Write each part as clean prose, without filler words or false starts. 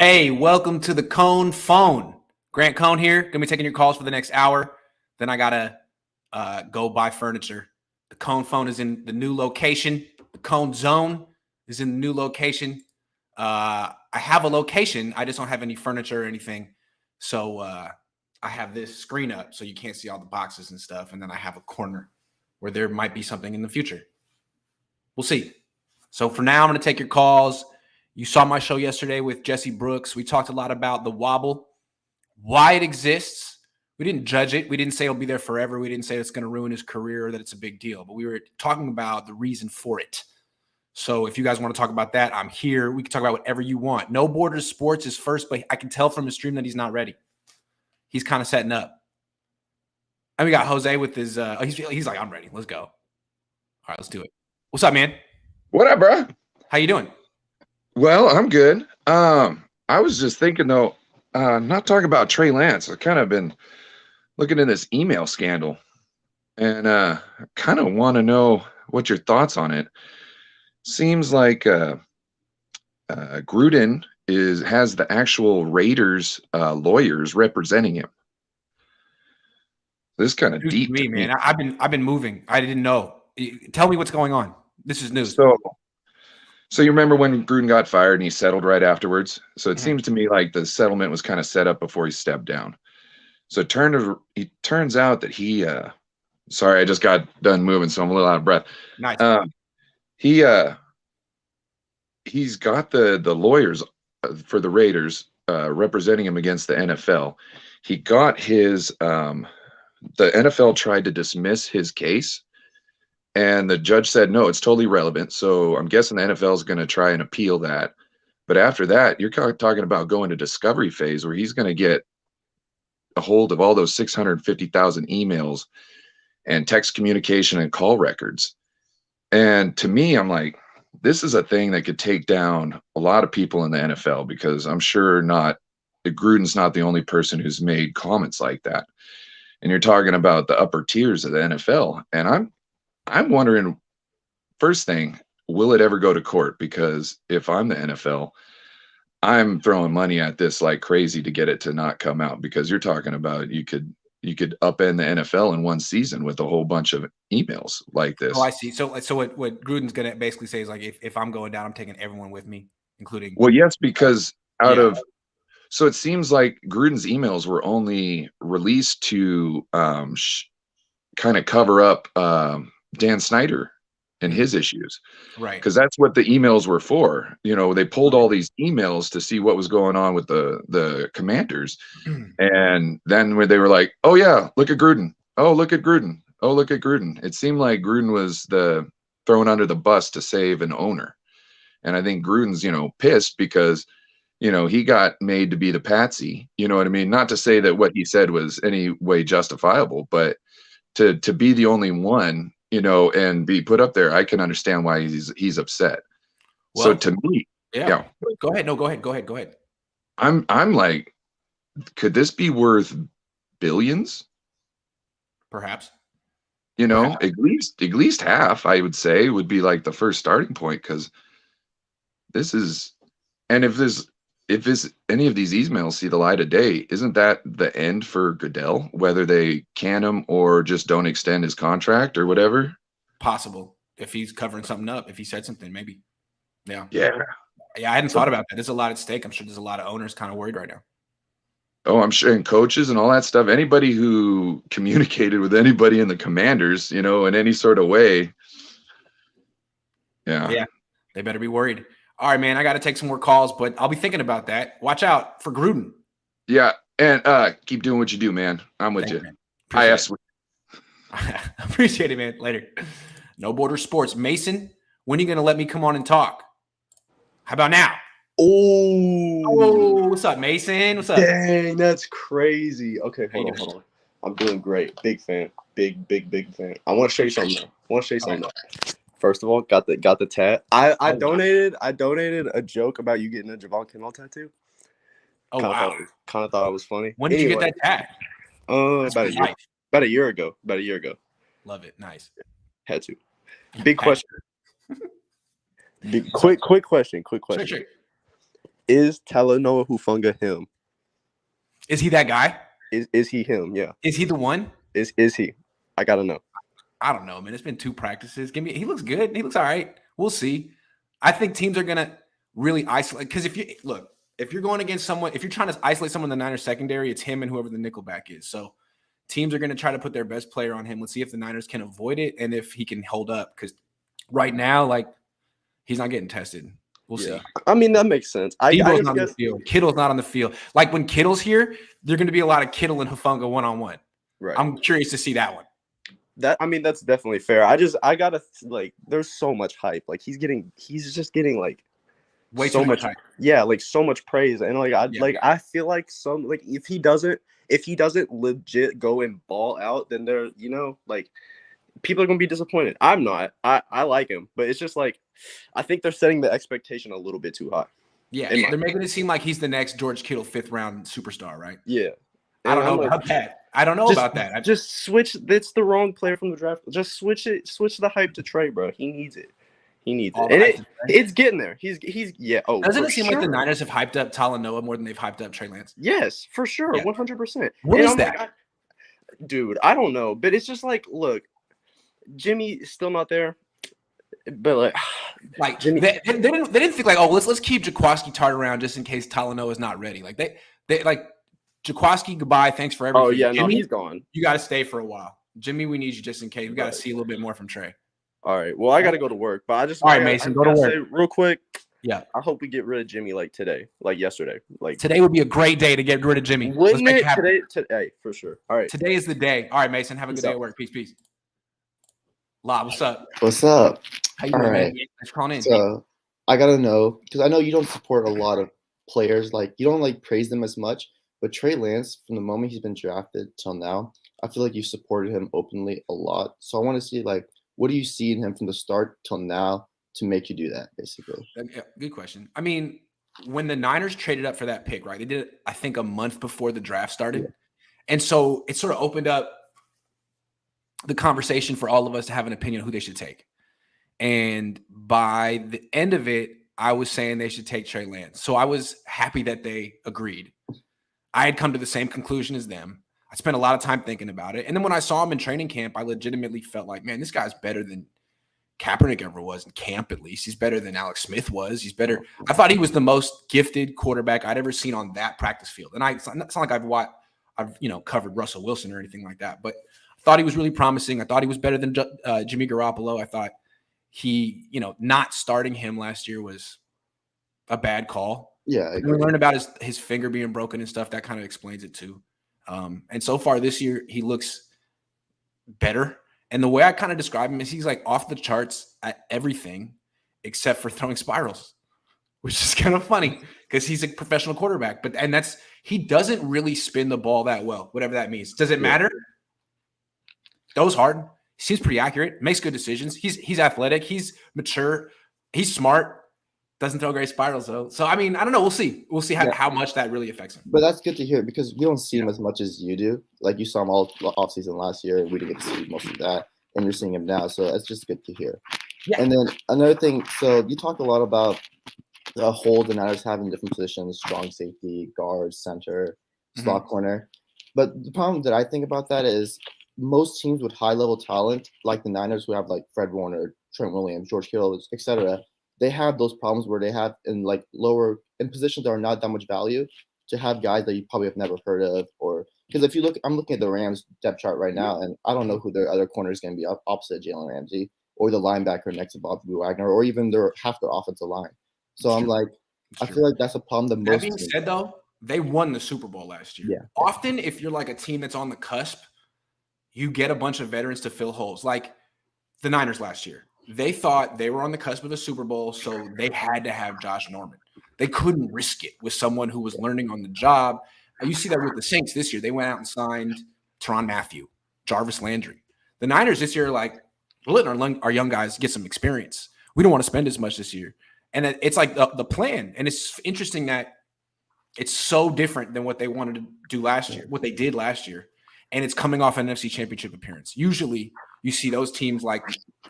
Hey, welcome to the Cohn phone. Grant Cohn here. Gonna be taking your calls for the next hour. Then I gotta go buy furniture. The Cohn phone is in the new location. The Cohn zone is in the new location. I have a location. I just don't have any furniture or anything. So I have this screen up so you can't see all the boxes and stuff. And then I have a corner where there might be something in the future. We'll see. So for now, I'm gonna take your calls. You saw my show yesterday with Jesse Brooks. We talked a lot about the wobble, why it exists. We didn't judge it. We didn't say it'll be there forever. We didn't say it's going to ruin his career or that it's a big deal. But we were talking about the reason for it. So if you guys want to talk about that, I'm here. We can talk about whatever you want. No Borders Sports is first, but I can tell from his stream that he's not ready. He's kind of setting up. And we got Jose with his he's like, I'm ready. Let's go. All right, let's do it. What's up, man? What up, bro? How you doing? Well, I'm good. I was just thinking, though, not talking about Trey Lance. I've kind of been looking at this email scandal, and kind of want to know what your thoughts on it. Seems like Gruden has the actual Raiders lawyers representing him. This is kind of deep to me, man. I've been moving. I didn't know. Tell me what's going on. This is news. So you remember when Gruden got fired and he settled right afterwards? So it seems to me like the settlement was kind of set up before he stepped down. So it turns out that he sorry, I just got done moving, so I'm a little out of breath. Nice. He's got the lawyers for the Raiders representing him against the NFL. He got his the NFL tried to dismiss his case. And the judge said, no, it's totally relevant. So I'm guessing the NFL is going to try and appeal that. But after that, you're talking about going to discovery phase where he's going to get a hold of all those 650,000 emails and text communication and call records. And to me, I'm like, this is a thing that could take down a lot of people in the NFL, because I'm sure Gruden's not the only person who's made comments like that. And you're talking about the upper tiers of the NFL. And I'm wondering, first thing, will it ever go to court? Because if I'm the NFL, I'm throwing money at this like crazy to get it to not come out, because you're talking about you could upend the NFL in one season with a whole bunch of emails like this. Oh, I see. So what Gruden's going to basically say is like, if I'm going down, I'm taking everyone with me, including. Well, yes, because so it seems like Gruden's emails were only released to kind of cover up Dan Snyder and his issues, right? Because that's what the emails were for. You know, they pulled all these emails to see what was going on with the Commanders, and then where they were like, "Oh yeah, look at Gruden. Oh look at Gruden. Oh look at Gruden." It seemed like Gruden was thrown under the bus to save an owner, and I think Gruden's pissed because he got made to be the patsy. You know what I mean? Not to say that what he said was any way justifiable, but to be the only one. And be put up there, I can understand why he's upset. Well, so to me, yeah. Go ahead. No, go ahead. I'm like, could this be worth billions? Perhaps. Perhaps. At least half, I would say, would be like the first starting point, because this is, and if any of these emails see the light of day, isn't that the end for Goodell, whether they can him or just don't extend his contract or whatever? Possible. If he's covering something up, if he said something, maybe. Yeah. I hadn't thought about that. There's a lot at stake. I'm sure there's a lot of owners kind of worried right now. Oh, I'm sure, and coaches and all that stuff. Anybody who communicated with anybody in the Commanders, in any sort of way. Yeah. They better be worried. All right, man, I got to take some more calls, but I'll be thinking about that. Watch out for Gruden. Yeah, and keep doing what you do, man. I'm with you. I appreciate it, man. Later. No Border Sports. Mason, when are you going to let me come on and talk? How about now? Oh, what's up, Mason? What's up? Dang, that's crazy. Okay, hold on. I'm doing great. Big fan. Big fan. I want to show you something. First of all, got the tat. I donated a joke about you getting a Javon Kinlaw tattoo. Oh, wow. Kind of thought it was funny. When did you get that tag? That's About a year ago. About a year ago. Love it. Nice. Had to. Big question. Quick question. Sure. Is Talanoa Hufanga him? Is he that guy? Is he him? Yeah. Is he the one? Is he? I gotta know. I don't know, man. It's been 2 practices. He looks good. He looks all right. We'll see. I think teams are gonna really isolate, because if you're going against someone, if you're trying to isolate someone in the Niners secondary, it's him and whoever the nickelback is. So teams are going to try to put their best player on him. Let's see if the Niners can avoid it and if he can hold up, because right now, like, he's not getting tested. We'll see. I mean, that makes sense. Kittle's not on the field. Kittle's not on the field. Like, when Kittle's here, there's going to be a lot of Kittle and Hufanga one-on-one. Right. I'm curious to see that one. That's definitely fair. I gotta, like, there's so much hype. Like, he's just getting like way so too much hype. Yeah, like so much praise. And I feel like if he doesn't legit go and ball out, then they're, like, people are gonna be disappointed. I'm not. I like him, but it's just like, I think they're setting the expectation a little bit too high. Yeah, they're making it seem like he's the next George Kittle 5th round superstar, right? Yeah. I don't know about that. I don't know about that. Just switch. It's the wrong player from the draft. Just switch it. Switch the hype to Trey, bro. He needs it. And it's getting there. He's yeah. Oh, doesn't it seem like the Niners have hyped up Talanoa more than they've hyped up Trey Lance? Yes, for sure, 100%. What is that, dude? I don't know, but it's just like, look, Jimmy is still not there, but like Jimmy, they didn't think like, oh, let's keep Jaquaski Tart around just in case Talanoa is not ready. Like they like. Jaquaski, goodbye. Thanks for everything. Oh, yeah, Jimmy, he's gone. You got to stay for a while. Jimmy, we need you just in case. We got to see a little bit more from Trey. All right. Well, I got to go to work, but All right, Mason, go to work. Say real quick. Yeah. I hope we get rid of Jimmy like today, like yesterday. Like, today would be a great day to get rid of Jimmy. Wouldn't it? Today, for sure. All right. Today is the day. All right, Mason, have a good day at work. Peace. La, what's up? What's up? How you doing, man? Thanks for calling in. So, I got to know, because I know you don't support a lot of players. Like, you don't, like, praise them as much. But Trey Lance, from the moment he's been drafted till now, I feel like you've supported him openly a lot. So I want to see, like, what do you see in him from the start till now to make you do that, basically? Yeah, good question. I mean, when the Niners traded up for that pick, right, they did it, I think, a month before the draft started. Yeah. And so it sort of opened up the conversation for all of us to have an opinion on who they should take. And by the end of it, I was saying they should take Trey Lance. So I was happy that they agreed. I had come to the same conclusion as them. I spent a lot of time thinking about it. And then when I saw him in training camp, I legitimately felt like, man, this guy's better than Kaepernick ever was in camp, at least. He's better than Alex Smith was. He's better. I thought he was the most gifted quarterback I'd ever seen on that practice field. And it's not like I've covered Russell Wilson or anything like that, but I thought he was really promising. I thought he was better than Jimmy Garoppolo. I thought he, not starting him last year was a bad call. Yeah, we learned about his finger being broken and stuff. That kind of explains it too. And so far this year, he looks better. And the way I kind of describe him is he's like off the charts at everything except for throwing spirals, which is kind of funny because he's a professional quarterback. He doesn't really spin the ball that well, whatever that means. Does it matter? Throws hard. He seems pretty accurate. Makes good decisions. He's athletic. He's mature. He's smart. Doesn't throw great spirals, though. So, I mean, I don't know. We'll see. We'll see how much that really affects him. But that's good to hear because we don't see him as much as you do. Like, you saw him all offseason last year. We didn't get to see most of that. And you're seeing him now. So, that's just good to hear. Yeah. And then another thing. So, you talk a lot about the hole the Niners have in different positions, strong safety, guard, center, slot corner. But the problem that I think about that is most teams with high-level talent, like the Niners who have, like, Fred Warner, Trent Williams, George Kittle, etc., they have those problems where they have in positions that are not that much value to have guys that you probably have never heard of, or because if you look, I'm looking at the Rams depth chart right now, and I don't know who their other corner is going to be opposite Jalen Ramsey or the linebacker next to Bobby Wagner or even half their offensive line. So I'm like, I feel like that's a problem. That being said, though, they won the Super Bowl last year. Yeah. Often, if you're like a team that's on the cusp, you get a bunch of veterans to fill holes, like the Niners last year. They thought they were on the cusp of the Super Bowl, so they had to have Josh Norman. They couldn't risk it with someone who was learning on the job. You see that with the Saints this year. They went out and signed Tyrann Mathieu, Jarvis Landry. The Niners this year are like, we're letting our young guys get some experience. We don't want to spend as much this year. And it's like the plan. And it's interesting that It's so different than what they wanted to do last year, what they did last year. And it's coming off an NFC Championship appearance. Usually you see those teams like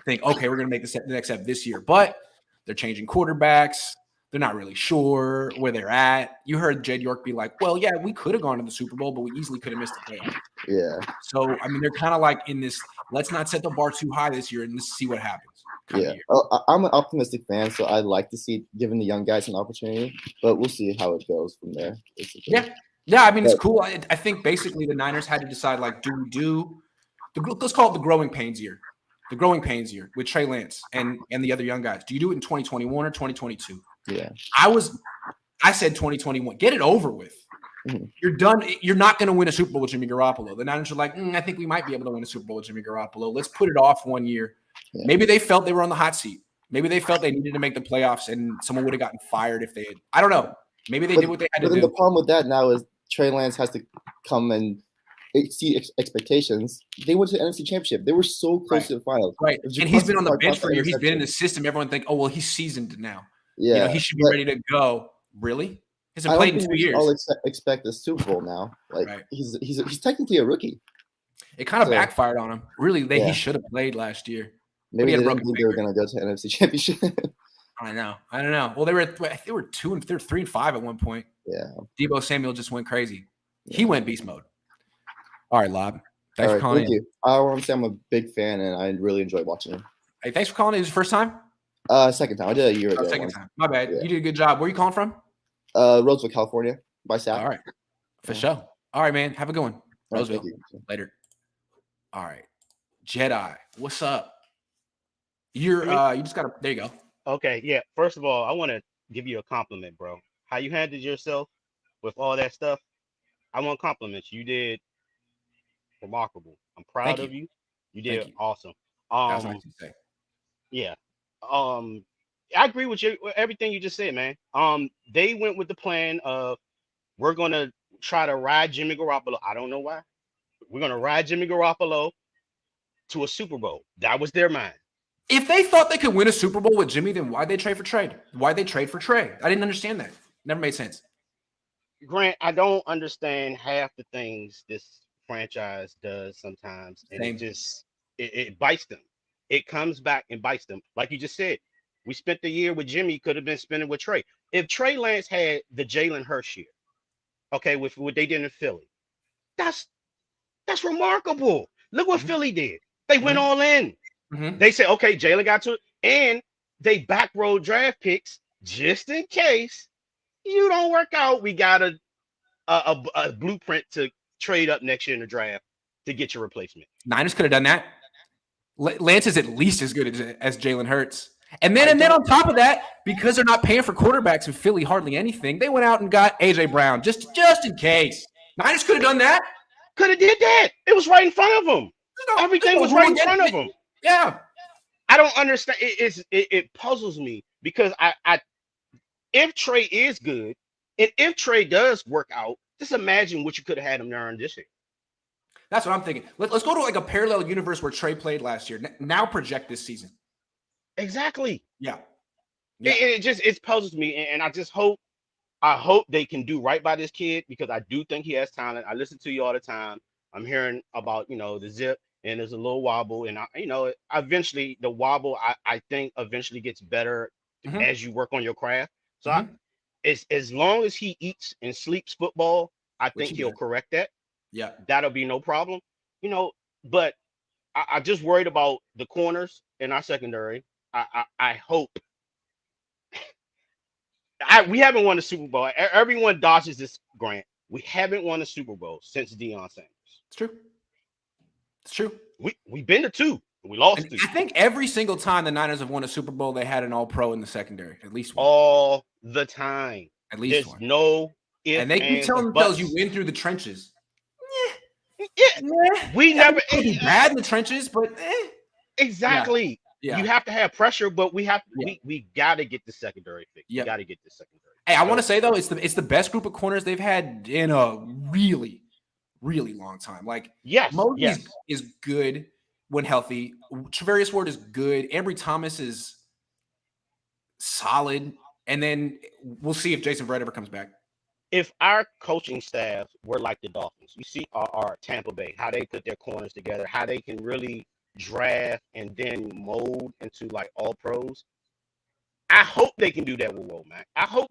think, okay, we're going to make the next step this year. But they're changing quarterbacks. They're not really sure where they're at. You heard Jed York be like, well, yeah, we could have gone to the Super Bowl, but we easily could have missed the playoffs. Yeah. So, I mean, they're kind of like in this, let's not set the bar too high this year and let's see what happens. Yeah. I'm an optimistic fan, so I'd like to see giving the young guys an opportunity, but we'll see how it goes from there. Yeah. Yeah, I mean, it's cool. I think basically the Niners had to decide, like, do we do – let's call it the growing pains year. The growing pains year with Trey Lance and the other young guys. Do you do it in 2021 or 2022? Yeah. I said 2021. Get it over with. Mm-hmm. You're done. You're not going to win a Super Bowl with Jimmy Garoppolo. The Niners are like, I think we might be able to win a Super Bowl with Jimmy Garoppolo. Let's put it off 1 year. Yeah. Maybe they felt they were on the hot seat. Maybe they felt they needed to make the playoffs and someone would have gotten fired if they had. I don't know. Maybe they did what they had to do. But then the problem with that now is Trey Lance has to come and exceed expectations. They went to the NFC Championship. They were so close to the finals. Right. And he's been on the bench for a year. He's been in the system. Everyone think, oh, well, he's seasoned now. Yeah. You know, he should be ready to go. Really? He hasn't played in 2 years. All expect a Super Bowl now. Like he's technically a rookie. It kind of backfired on him. Really, he should have played last year. Maybe they didn't think they were going to go to the NFC Championship. I know. Well, they were 3-5 at one point. Yeah. Deebo Samuel just went crazy. He went beast mode. All right, Lob. Thanks for calling in. You. I want to say I'm a big fan, and I really enjoy watching him. Hey, thanks for calling in. Is it your first time? Second time. I did a year ago. Second time. My bad. Yeah. You did a good job. Where are you calling from? Roseville, California. By South. All right. For sure. All right, man. Have a good one. Roseville. Later. All right. Jedi. What's up? You just got to – there you go. Okay, yeah. First of all, I want to give you a compliment, bro. How you handled yourself with all that stuff, I want compliments. You did remarkable. I'm proud of you. You did awesome. That's what you say. Yeah. I agree with everything you just said, man. They went with the plan of we're gonna try to ride Jimmy Garoppolo. I don't know why. We're gonna ride Jimmy Garoppolo to a Super Bowl. That was their mind. If they thought they could win a Super Bowl with Jimmy, then why'd they trade for Trey? Why'd they trade for Trey? I didn't understand that. Never made sense. Grant, I don't understand half the things this franchise does sometimes. And it bites them. It comes back and bites them. Like you just said, we spent the year with Jimmy, could have been spending with Trey. If Trey Lance had the Jalen Hurts year, okay, with what they did in Philly, that's remarkable. Look what Philly did. They went all in. They said, okay, Jalen got to it, and they backrolled draft picks just in case you don't work out. We got a blueprint to trade up next year in the draft to get your replacement. Niners could have done that. Lance is at least as good as Jalen Hurts. And then on top of that, because they're not paying for quarterbacks in Philly hardly anything, they went out and got A.J. Brown just in case. Niners could have done that. Could have did that. It was right in front of them. Everything was right in front of them. Yeah. I don't understand. It puzzles me because I if Trey is good and if Trey does work out, just imagine what you could have had him there on this year. That's what I'm thinking. Let's go to like a parallel universe where Trey played last year. Now project this season. Exactly. Yeah. It puzzles me, and I hope they can do right by this kid because I do think he has talent. I listen to you all the time. I'm hearing about the zip. And there's a little wobble, and eventually the wobble I think eventually gets better as you work on your craft. So as long as he eats and sleeps football, I think he'll correct that. Yeah, that'll be no problem. But I just worried about the corners in our secondary. I hope we haven't won a Super Bowl. Everyone dodges this, Grant. We haven't won a Super Bowl since Deion Sanders. It's true. It's true. We've been to 2. We lost 2. I think every single time the Niners have won a Super Bowl, they had an all-pro in the secondary. At least one. All the time. At least There's one. No ifs, and they keep telling themselves you win through the trenches. We never be bad in the trenches, but exactly. Yeah. You have to have pressure, but we have we got to get the secondary fixed. You got to get the secondary. Hey, I want to say though, it's the best group of corners they've had in a really long time. Like, Mosey is good when healthy. Travarius Ward is good. Ambry Thomas is solid. And then we'll see if Jason Verrett ever comes back. if our coaching staff were like the Dolphins, you see our Tampa Bay, how they put their corners together, how they can really draft and then mold into like all pros. I hope they can do that with Womack. I hope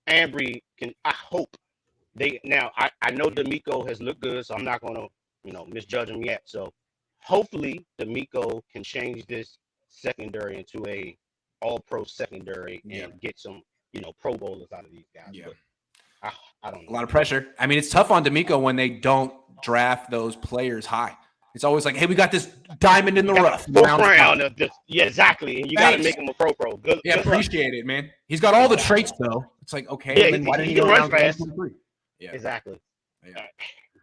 Ambry can. I hope they. Now I know D'Amico has looked good, so I'm not gonna misjudge him yet. So hopefully D'Amico can change this secondary into a all pro secondary and get some Pro Bowlers out of these guys. Yeah. But I don't know. A lot of pressure. I mean, it's tough on D'Amico when they don't draft those players high. It's always like, hey, we got this diamond in the rough. Yeah, exactly. And you got to make him a pro. Good appreciate it, man. He's got all the traits, though. It's like, okay, then why didn't he go around fast? Yeah, exactly. Yeah.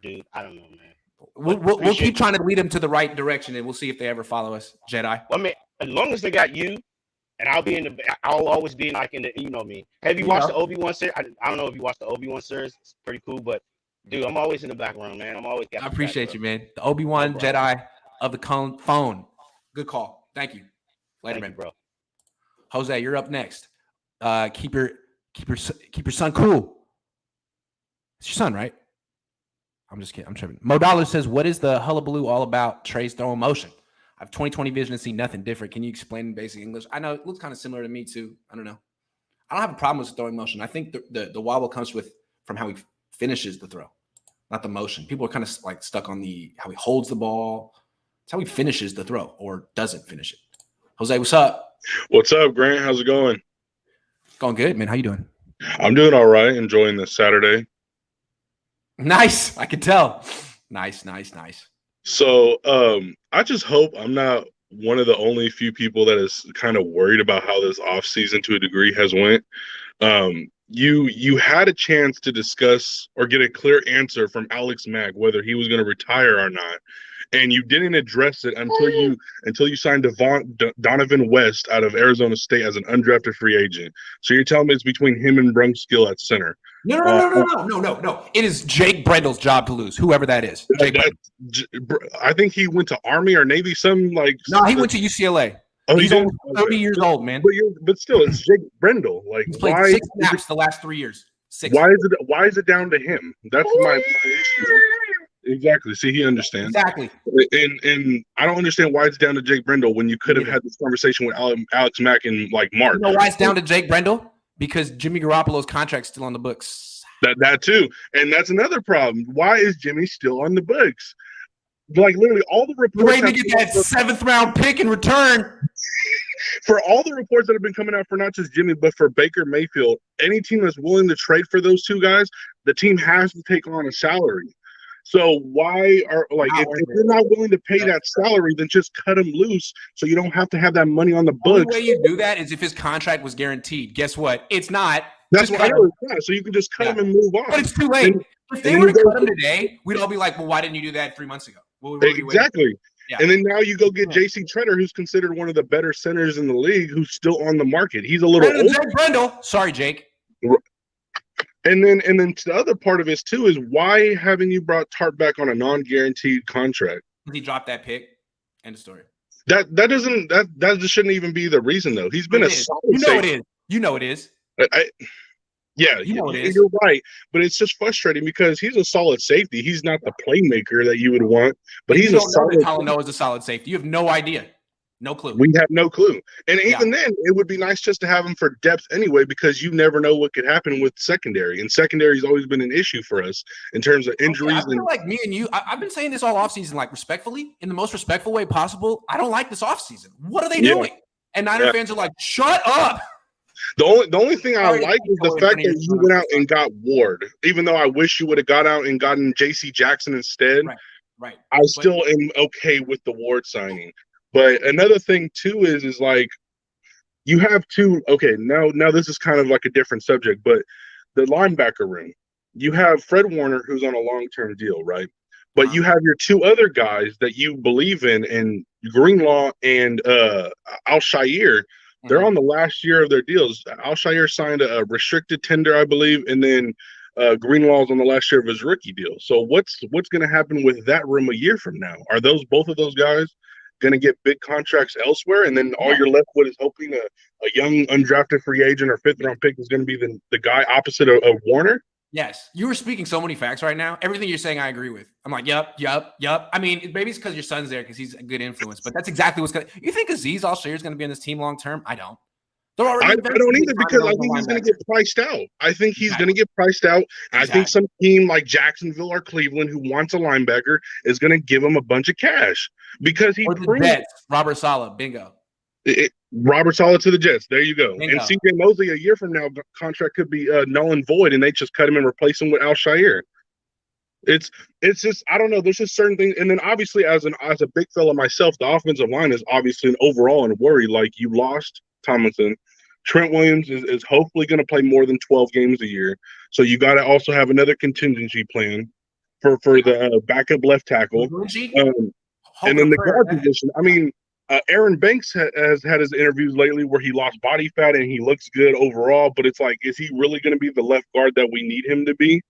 Dude, I don't know, man. We'll keep trying to lead them to the right direction, and we'll see if they ever follow us, Jedi. Well, I mean, as long as they got you, and I'll always be like in the, you know me. Have you watched the Obi-Wan series? I don't know if you watched the Obi-Wan series. It's pretty cool, but dude, I'm always in the background, man. I appreciate you, man. The Obi-Wan Jedi of the Cohn phone. Good call. Thank you. Later, man, bro. Jose, you're up next. Keep your son cool. It's your son, right? I'm just kidding. I'm tripping. Mo Dollar says, "What is the hullabaloo all about? Trey's throwing motion. I have 20/20 vision and see nothing different. Can you explain in basic English?" I know it looks kind of similar to me too. I don't know. I don't have a problem with throwing motion. I think the wobble comes from how he finishes the throw, not the motion. People are kind of like stuck on how he holds the ball. It's how he finishes the throw or doesn't finish it. Jose, what's up? What's up, Grant? How's it going? Going good, man. How you doing? I'm doing all right. Enjoying this Saturday. Nice. I can tell. Nice. So I just hope I'm not one of the only few people that is kind of worried about how this offseason to a degree has went. You had a chance to discuss or get a clear answer from Alex Mack whether he was going to retire or not, and you didn't address it until you signed Donovan West out of Arizona State as an undrafted free agent. So you're telling me it's between him and Brunskill at center? No. It is Jake Brendel's job to lose, whoever that is. I think he went to Army or Navy. No, he went to UCLA. Oh, he's only 30 years old, man. But still, it's Jake Brendel. Like, he's played 6 snaps the last 3 years. 6. Why is it down to him? That's my issue. Exactly. See, he understands. Exactly. And I don't understand why it's down to Jake Brendel when you could have had this conversation with Alex Mack in like March. You know why it's down to Jake Brendel? Because Jimmy Garoppolo's contract's still on the books. That too. And that's another problem. Why is Jimmy still on the books? Like literally all the reports. We're waiting to get that 7th round pick in return. For all the reports that have been coming out for not just Jimmy, but for Baker Mayfield, any team that's willing to trade for those two guys, the team has to take on a salary. So why are if you're not willing to pay that salary, then just cut him loose so you don't have to have that money on the books. The only way you do that is if his contract was guaranteed. Guess what? It's not. That's what I know. So you can just cut him and move on. But it's too late. If they were to cut him today, we'd all be like, well, why didn't you do that 3 months ago? Exactly. Yeah. And then now you go get J.C. Treader, who's considered one of the better centers in the league, who's still on the market. He's a little older. Jake Brendel. Sorry, Jake. And then the other part of it too is why haven't you brought Tart back on a non-guaranteed contract? He dropped that pick. End of story. That just shouldn't even be the reason though. He's been solid. You know it is. Yeah, you're right. But it's just frustrating because he's a solid safety. He's not the playmaker that you would want, but he's a solid. Talanoa is a solid safety. You have no idea. No clue. We have no clue. And even then, it would be nice just to have him for depth anyway, because you never know what could happen with secondary. And secondary has always been an issue for us in terms of injuries. I feel like me and you, I've been saying this all offseason, like respectfully, in the most respectful way possible. I don't like this offseason. What are they doing? And Niner fans are like, shut up. The only thing I like is the fact that you went out and got Ward, even though I wish you would have got out and gotten J.C. Jackson instead. Right. I still am okay with the Ward signing. But another thing too is like you have two. Okay, now this is kind of like a different subject, but the linebacker room, you have Fred Warner who's on a long-term deal, right? But you have your two other guys that you believe in Greenlaw and Al-Shaair. They're on the last year of their deals. Al-Shaair signed a restricted tender, I believe, and then Greenlaw's on the last year of his rookie deal. So what's going to happen with that room a year from now? Are both of those guys going to get big contracts elsewhere, and then all you're left with is hoping a young undrafted free agent or 5th round pick is going to be the guy opposite of Warner? Yes. You were speaking so many facts right now. Everything you're saying, I agree with. I'm like, yep. I mean, maybe it's because your son's there because he's a good influence, but that's exactly what's going to. You think Azeez Al-Shaair is going to be on this team long term? I don't. They're already. I don't either because I think he's going to get priced out. I think he's going to get priced out. Exactly. I think some team like Jacksonville or Cleveland who wants a linebacker is going to give him a bunch of cash because he. Or the Jets, Robert Saleh, bingo. Robert Saleh to the Jets. There you go. Bingo. And CJ Mosley a year from now, the contract could be null and void, and they just cut him and replace him with Al-Shaair. It's just I don't know. There's just certain things, and then obviously as a big fella myself, the offensive line is obviously an overall and worry. Like you lost Tomlinson, Trent Williams is hopefully going to play more than 12 games a year, so you got to also have another contingency plan for the backup left tackle, and then the guard position. I mean. Aaron Banks has had his interviews lately where he lost body fat and he looks good overall, but it's like, is he really going to be the left guard that we need him to be?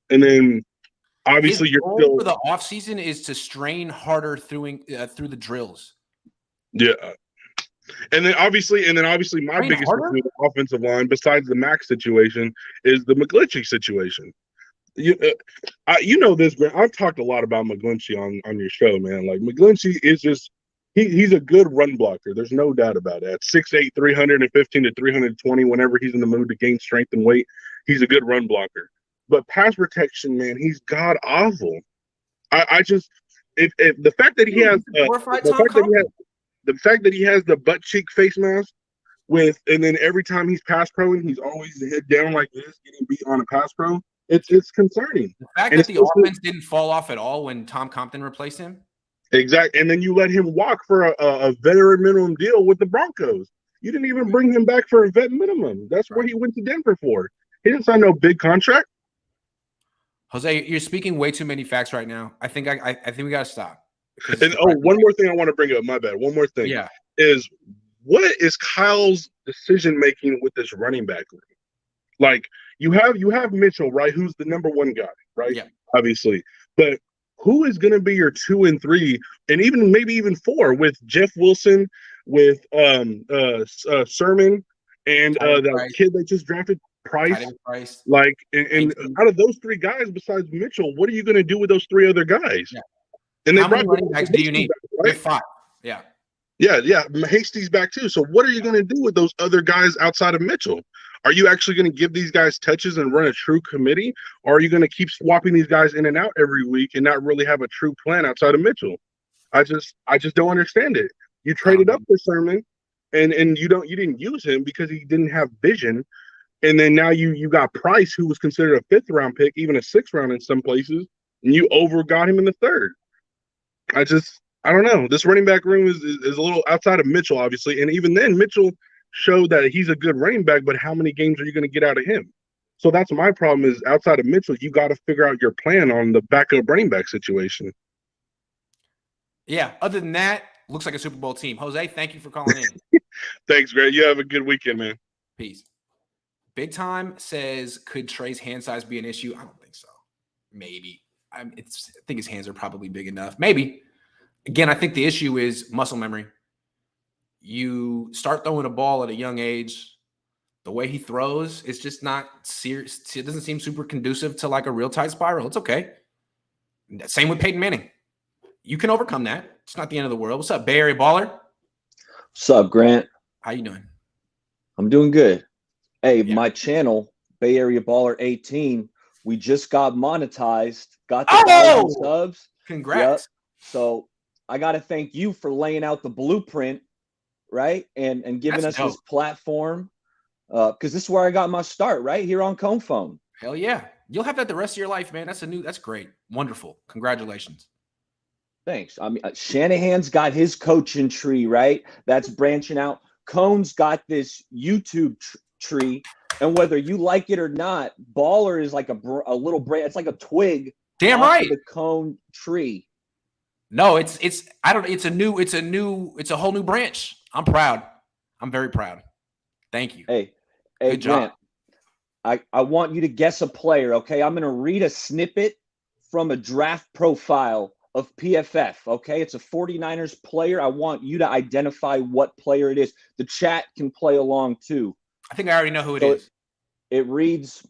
And then obviously his goal for the offseason is to strain harder through the drills. Yeah. And then obviously my biggest issue with the offensive line, besides the Max situation, is the McGlinchey situation. You know this, Grant. I've talked a lot about McGlinchey on your show, man. Like McGlinchey is just he's a good run blocker. There's no doubt about it. At 6'8", 315 to 320, whenever he's in the mood to gain strength and weight, he's a good run blocker. But pass protection, man, he's god awful. I just if the fact that he has the fact that he has the butt cheek face mask and then every time he's pass proing, he's always head down like this, getting beat on a pass pro. It's concerning. The fact that the offense didn't fall off at all when Tom Compton replaced him. Exactly. And then you let him walk for a veteran minimum deal with the Broncos. You didn't even bring him back for a vet minimum. That's what he went to Denver for. He didn't sign no big contract. Jose, you're speaking way too many facts right now. I think we got to stop. And one more thing I want to bring up. My bad. One more thing. Yeah. Is what is Kyle's decision making with this running back room? Like you have Mitchell, right? Who's the number one guy, right? Yeah. Obviously. But who is going to be your 2 and 3, and maybe even 4 with Jeff Wilson, with Sermon, and that kid they just drafted, Price. Like, and out of those 3 guys, besides Mitchell, what are you going to do with those 3 other guys? Yeah. And how many running backs do you need? Back, right? 5. Yeah. Yeah. Hasty's back too. So what are you going to do with those other guys outside of Mitchell? Are you actually going to give these guys touches and run a true committee? Or are you going to keep swapping these guys in and out every week and not really have a true plan outside of Mitchell? I just don't understand it. You traded up for Sermon and you didn't use him because he didn't have vision. And then now you got Price, who was considered a 5th round pick, even a 6th round in some places, and you got him in the 3rd. I don't know. This running back room is a little outside of Mitchell, obviously. And even then, Mitchell showed that he's a good running back, but how many games are you going to get out of him? So that's my problem is outside of Mitchell, you got to figure out your plan on the backup running back situation. Yeah. Other than that, looks like a Super Bowl team. Jose, thank you for calling in. Thanks, Greg. You have a good weekend, man. Peace. Big Time says, could Trey's hand size be an issue? I don't think so. Maybe. I think his hands are probably big enough. Maybe. Again, I think the issue is muscle memory. You start throwing a ball at a young age, the way he throws, it's just not serious. It doesn't seem super conducive to like a real tight spiral. It's okay. Same with Peyton Manning. You can overcome that. It's not the end of the world. What's up, Bay Area Baller? What's up, Grant? How you doing? I'm doing good. Hey, my channel, Bay Area Baller 18, we just got monetized. Got the 1,000 subs. Congrats. Yep. So I got to thank you for laying out the blueprint, right? And giving us this platform. Because this is where I got my start, right? Here on Cohn. Hell yeah. You'll have that the rest of your life, man. That's great. Wonderful. Congratulations. Thanks. I mean, Shanahan's got his coaching tree, right? That's branching out. Cohn's got this YouTube tree. And whether you like it or not, Baller is like a little branch. It's like a twig. Damn right. The Cohn tree. No, it's a whole new branch. I'm proud. I'm very proud. Thank you. Hey, good job. Grant, I want you to guess a player, okay? I'm going to read a snippet from a draft profile of PFF, okay? It's a 49ers player. I want you to identify what player it is. The chat can play along too. I think I already know who it is. It reads,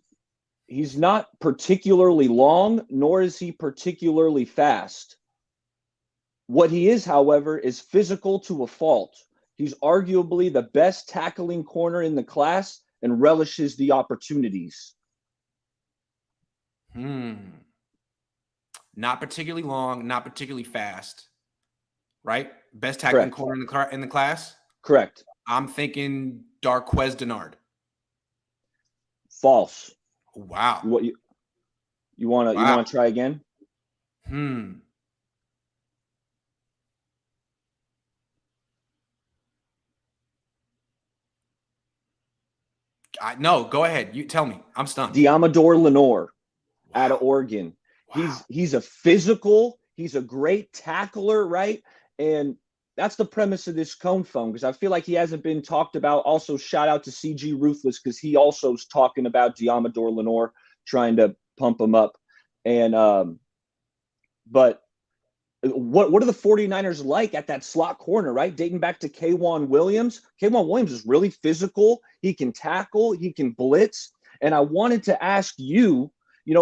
He's not particularly long, nor is he particularly fast. What he is, however, is physical to a fault. He's arguably the best tackling corner in the class and relishes the opportunities. Not particularly long, not particularly fast. Right? Best tackling corner in the class? Correct. I'm thinking Darqueze Dennard. False. Wow. What you want to try again? No, go ahead. You tell me. I'm stumped. Diamador Lenore out of Oregon. Wow. He's a physical, he's a great tackler, right? And that's the premise of this Cohn phone, because I feel like he hasn't been talked about. Also, shout out to CG Ruthless, because he also is talking about Diamador Lenore, trying to pump him up. And but what are the 49ers like at that slot corner, right? Dating back to K'Wan Williams. K'Wan Williams is really physical. He can tackle, he can blitz. And I wanted to ask you,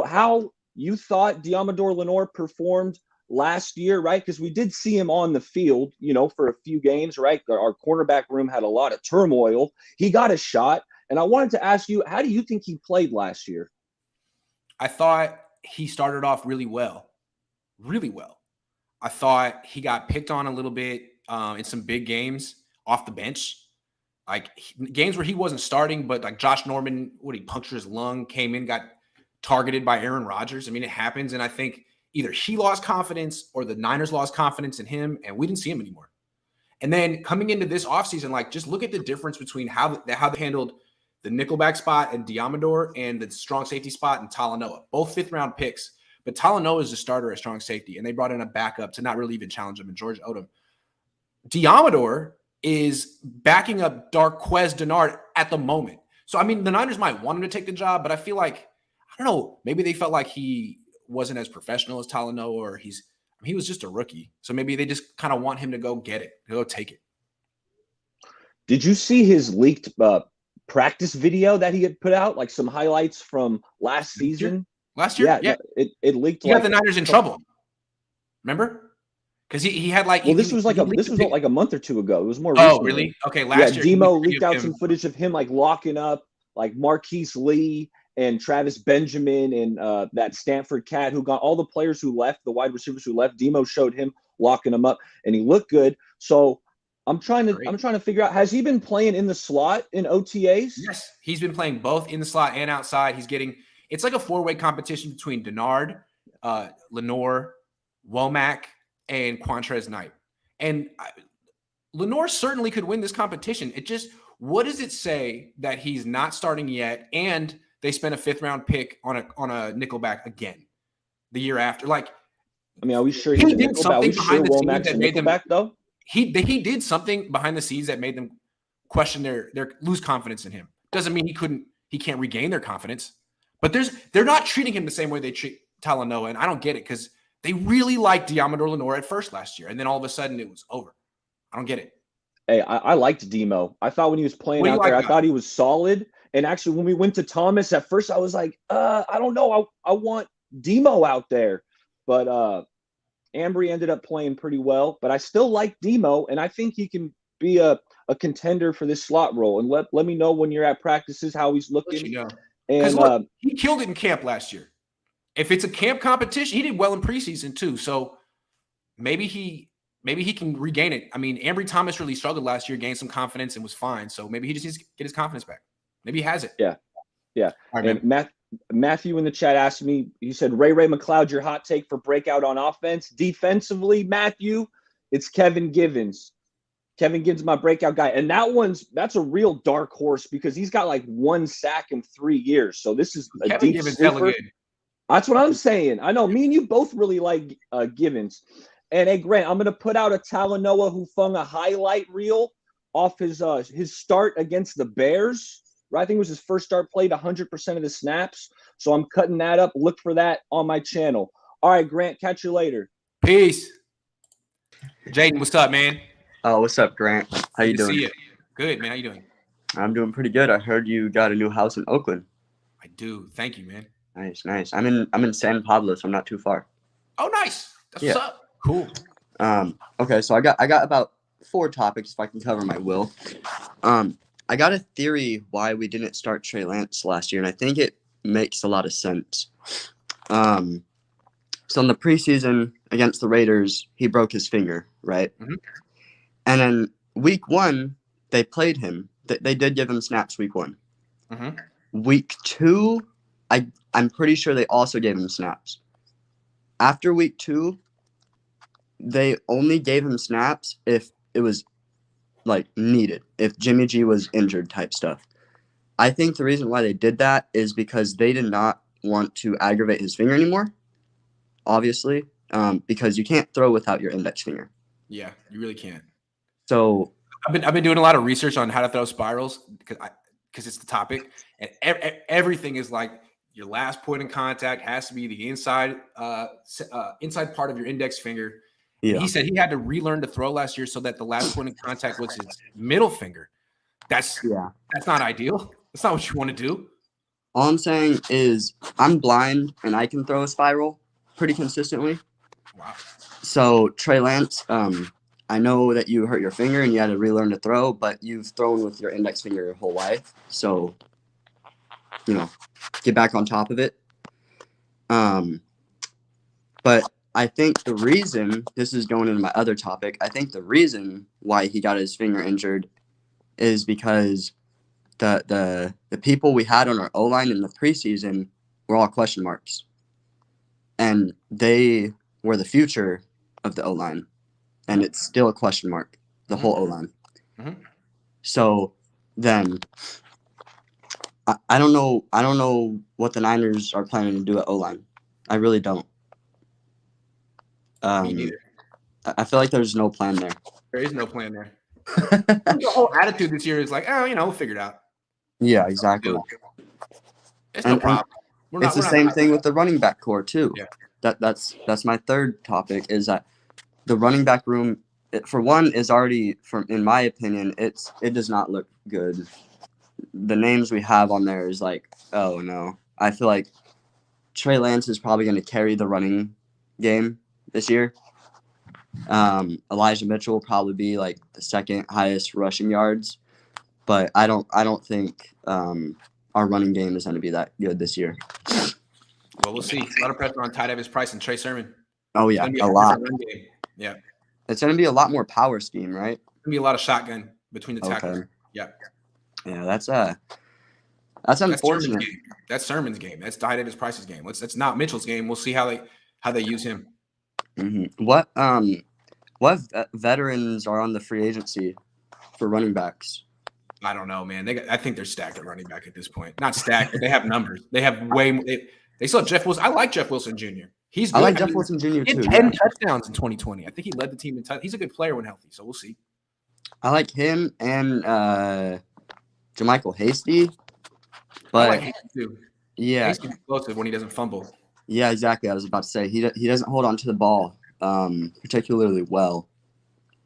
how you thought Diamador Lenore performed last year, right? Because we did see him on the field, for a few games, right? Our cornerback room had a lot of turmoil. He got a shot. And I wanted to ask you, how do you think he played last year? I thought he started off really well. Really well. I thought he got picked on a little bit in some big games off the bench. Like games where he wasn't starting, but like Josh Norman, he punctured his lung, came in, got targeted by Aaron Rodgers. I mean, it happens. And I think either he lost confidence or the Niners lost confidence in him, and we didn't see him anymore. And then coming into this offseason, just look at the difference between how they handled the nickelback spot and Diamador and the strong safety spot and Talanoa. Both fifth-round picks. But Talanoa is the starter at strong safety, and they brought in a backup to not really even challenge him, and George Odom. Diamador is backing up Darqueze Dennard at the moment. So, I mean, the Niners might want him to take the job, but I feel like, I don't know, maybe they felt like he wasn't as professional as Talanoa, or he was just a rookie. So maybe they just kind of want him to go get it, go take it. Did you see his leaked practice video that he had put out, like some highlights from last season? Last year? Yeah. It leaked. He got the Niners in trouble. Remember? Because he had like. Well, this was like a month or two ago. It was more recently. Oh, really? Okay, last year. Demo leaked out some footage of him like locking up like Marquise Lee and Travis Benjamin and that Stanford cat who got all the players who left, the wide receivers who left. Demo showed him locking them up, and he looked good. So I'm trying to figure out, has he been playing in the slot in OTAs? Yes, he's been playing both in the slot and outside. It's like a four-way competition between Dennard, Lenore, Womack, and Quantrez Knight. And Lenore certainly could win this competition. What does it say that he's not starting yet, and they spent a fifth-round pick on a nickelback again the year after? Like, I mean, are we sure he did something behind the scenes that made them back though? He did something behind the scenes that made them question their lose confidence in him. Doesn't mean he can't regain their confidence. But they're not treating him the same way they treat Talanoa, and I don't get it because they really liked Diamador Lenore at first last year, and then all of a sudden it was over. I don't get it. Hey, I liked Demo. I thought when he was playing out there, I thought he was solid. And actually, when we went to Thomas at first, I was like, I don't know. I want Demo out there. But Ambry ended up playing pretty well. But I still like Demo, and I think he can be a contender for this slot role. And let me know when you're at practices how he's looking. Because look, he killed it in camp last year. If it's a camp competition, he did well in preseason too. So maybe he can regain it. I mean, Ambry Thomas really struggled last year, gained some confidence, and was fine. So maybe he just needs to get his confidence back. Maybe he has it. Yeah. All right, and Matthew in the chat asked me, he said, Ray McLeod, your hot take for breakout on offense. Defensively, Matthew, it's Kevin Givens. Kevin Givens, my breakout guy. And that's a real dark horse because he's got like 1 sack in 3 years. So this is a Kevin deep Givens sleeper. That's what I'm saying. I know me and you both really like Givens. And hey, Grant, I'm going to put out a Talanoa Hufanga highlight reel off his start against the Bears. Right? I think it was his first start, played 100% of the snaps. So I'm cutting that up. Look for that on my channel. All right, Grant, catch you later. Peace. Jaden, what's up, man? What's up, Grant? How you doing? See you. Good, man. How you doing? I'm doing pretty good. I heard you got a new house in Oakland. I do. Thank you, man. Nice. I'm in San Pablo, so I'm not too far. Oh, nice. That's what's up. Cool. Okay, so I got about 4 topics if I can cover my will. I got a theory why we didn't start Trey Lance last year, and I think it makes a lot of sense. So in the preseason against the Raiders, he broke his finger, right? Mm-hmm. And then week 1, they played him. They did give him snaps week 1. Mm-hmm. Week 2, I'm pretty sure they also gave him snaps. After week 2, they only gave him snaps if it was like needed, if Jimmy G was injured type stuff. I think the reason why they did that is because they did not want to aggravate his finger anymore, obviously, because you can't throw without your index finger. Yeah, you really can't. So I've been doing a lot of research on how to throw spirals because it's the topic, and everything is like your last point in contact has to be the inside part of your index finger. yeah. He said he had to relearn to throw last year so that the last point in contact was his middle finger. That's not ideal. That's not what you want to do. All I'm saying is I'm blind and I can throw a spiral pretty consistently. Wow. So Trey Lance, I know that you hurt your finger and you had to relearn to throw, but you've thrown with your index finger your whole life. So, get back on top of it. But I think the reason, this is going into my other topic, I think the reason why he got his finger injured is because the people we had on our O-line in the preseason were all question marks. And they were the future of the O-line. And it's still a question mark, the whole O-line. Mm-hmm. So then I don't know what the Niners are planning to do at O-line. I really don't. Me neither. I feel like there's no plan there. There is no plan there. The whole attitude this year is like, we'll figure it out. Yeah, exactly. It's no problem. It's the same thing with the running back core too. Yeah. That's my third topic, is that the running back room, for one, is already, in my opinion, it does not look good. The names we have on there is like, oh no. I feel like Trey Lance is probably going to carry the running game this year. Elijah Mitchell will probably be like the second highest rushing yards, but I don't think our running game is going to be that good this year. Well, we'll see. A lot of pressure on Ty Davis-Price and Trey Sermon. Oh yeah, a lot. Yeah, it's going to be a lot more power scheme, right? It's going to be a lot of shotgun between the tackles. Okay. Yeah, that's unfortunate. That's Sermon's game. That's Ty Davis-Price's game. That's not Mitchell's game. We'll see how they use him. Mm-hmm. What veterans are on the free agency for running backs? I don't know, man. I think they're stacked at running back at this point. Not stacked, but they have numbers. They have way more. They still have Jeff Wilson. I like Jeff Wilson Jr. He's good. I like Jeff Wilson Jr. He had 10 touchdowns in 2020. I think he led the team in touchdowns. He's a good player when healthy, so we'll see. I like him and Jermichael Hasty. But I like Hasty too. Yeah, Hasty's explosive when he doesn't fumble. Yeah, exactly. I was about to say he doesn't hold on to the ball particularly well.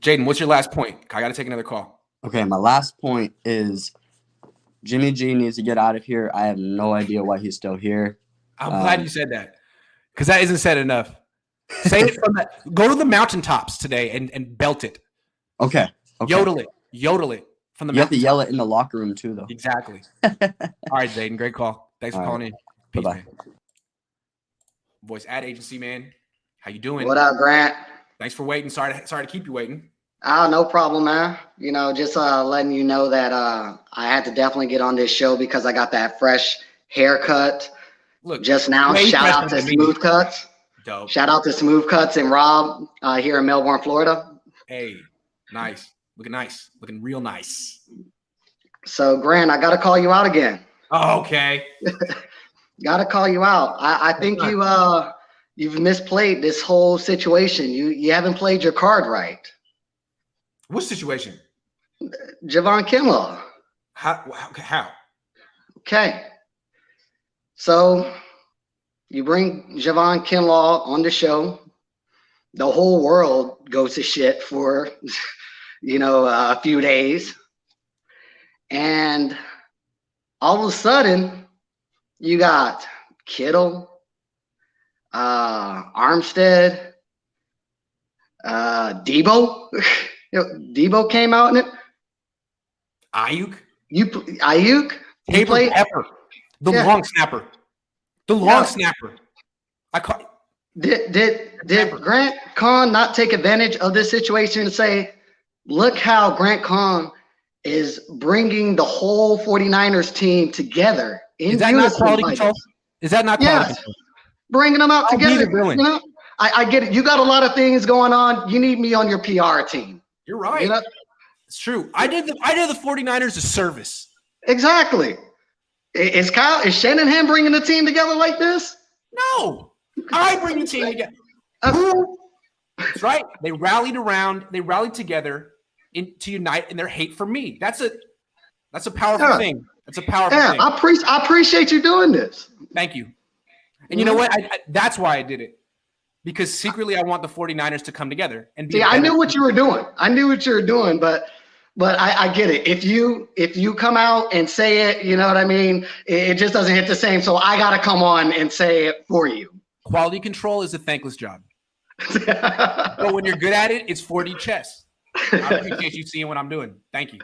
Jaden, what's your last point? I got to take another call. Okay, my last point is Jimmy G needs to get out of here. I have no idea why he's still here. I'm glad you said that, because that isn't said enough. Say it from that. Go to the mountaintops today and belt it. Okay. Yodel it from the. You have to yell it in the locker room too, though. Exactly. All right, Jaden, great call. Thanks for calling in. Peace, bye-bye. man. Voice ad agency, man. How you doing? What up, Grant? Thanks for waiting. Sorry to keep you waiting. Oh, no problem, man. Just letting you know that I had to definitely get on this show because I got that fresh haircut. Look, just now. Shout out to Smooth Cuts. Dope. Shout out to Smooth Cuts and Rob here in Melbourne, Florida. Hey, nice. Looking nice. Looking real nice. So, Grant, I got to call you out again. Oh, okay. Got to call you out. I think you've misplayed this whole situation. You haven't played your card right. What situation? Javon Kinlaw. How? Okay. So you bring Javon Kinlaw on the show. The whole world goes to shit for, a few days. And all of a sudden, you got Kittle, Armstead, Debo. Debo came out in it. Ayuk. Ayuk. Tabor Pepper. The long snapper. The long snapper. Did Grant Cohn not take advantage of this situation and say, look how Grant Cohn is bringing the whole 49ers team together in Is that not quality control? Is that not quality control? Bringing them out together. You know, I get it. You got a lot of things going on. You need me on your PR team. You're right. You know? It's true. I did the 49ers a service. Exactly. Is Shanahan bringing the team together like this? No. I bring the team together. That's right. They rallied together to unite in their hate for me. That's a powerful thing. That's a powerful thing. I appreciate you doing this. Thank you. And you know what? That's why I did it. Because secretly I want the 49ers to come together and be. See, I knew what you were doing. But I get it. If you come out and say it, you know what I mean? It just doesn't hit the same. So I got to come on and say it for you. Quality control is a thankless job. But when you're good at it, it's 4D chess. I appreciate you seeing what I'm doing. Thank you.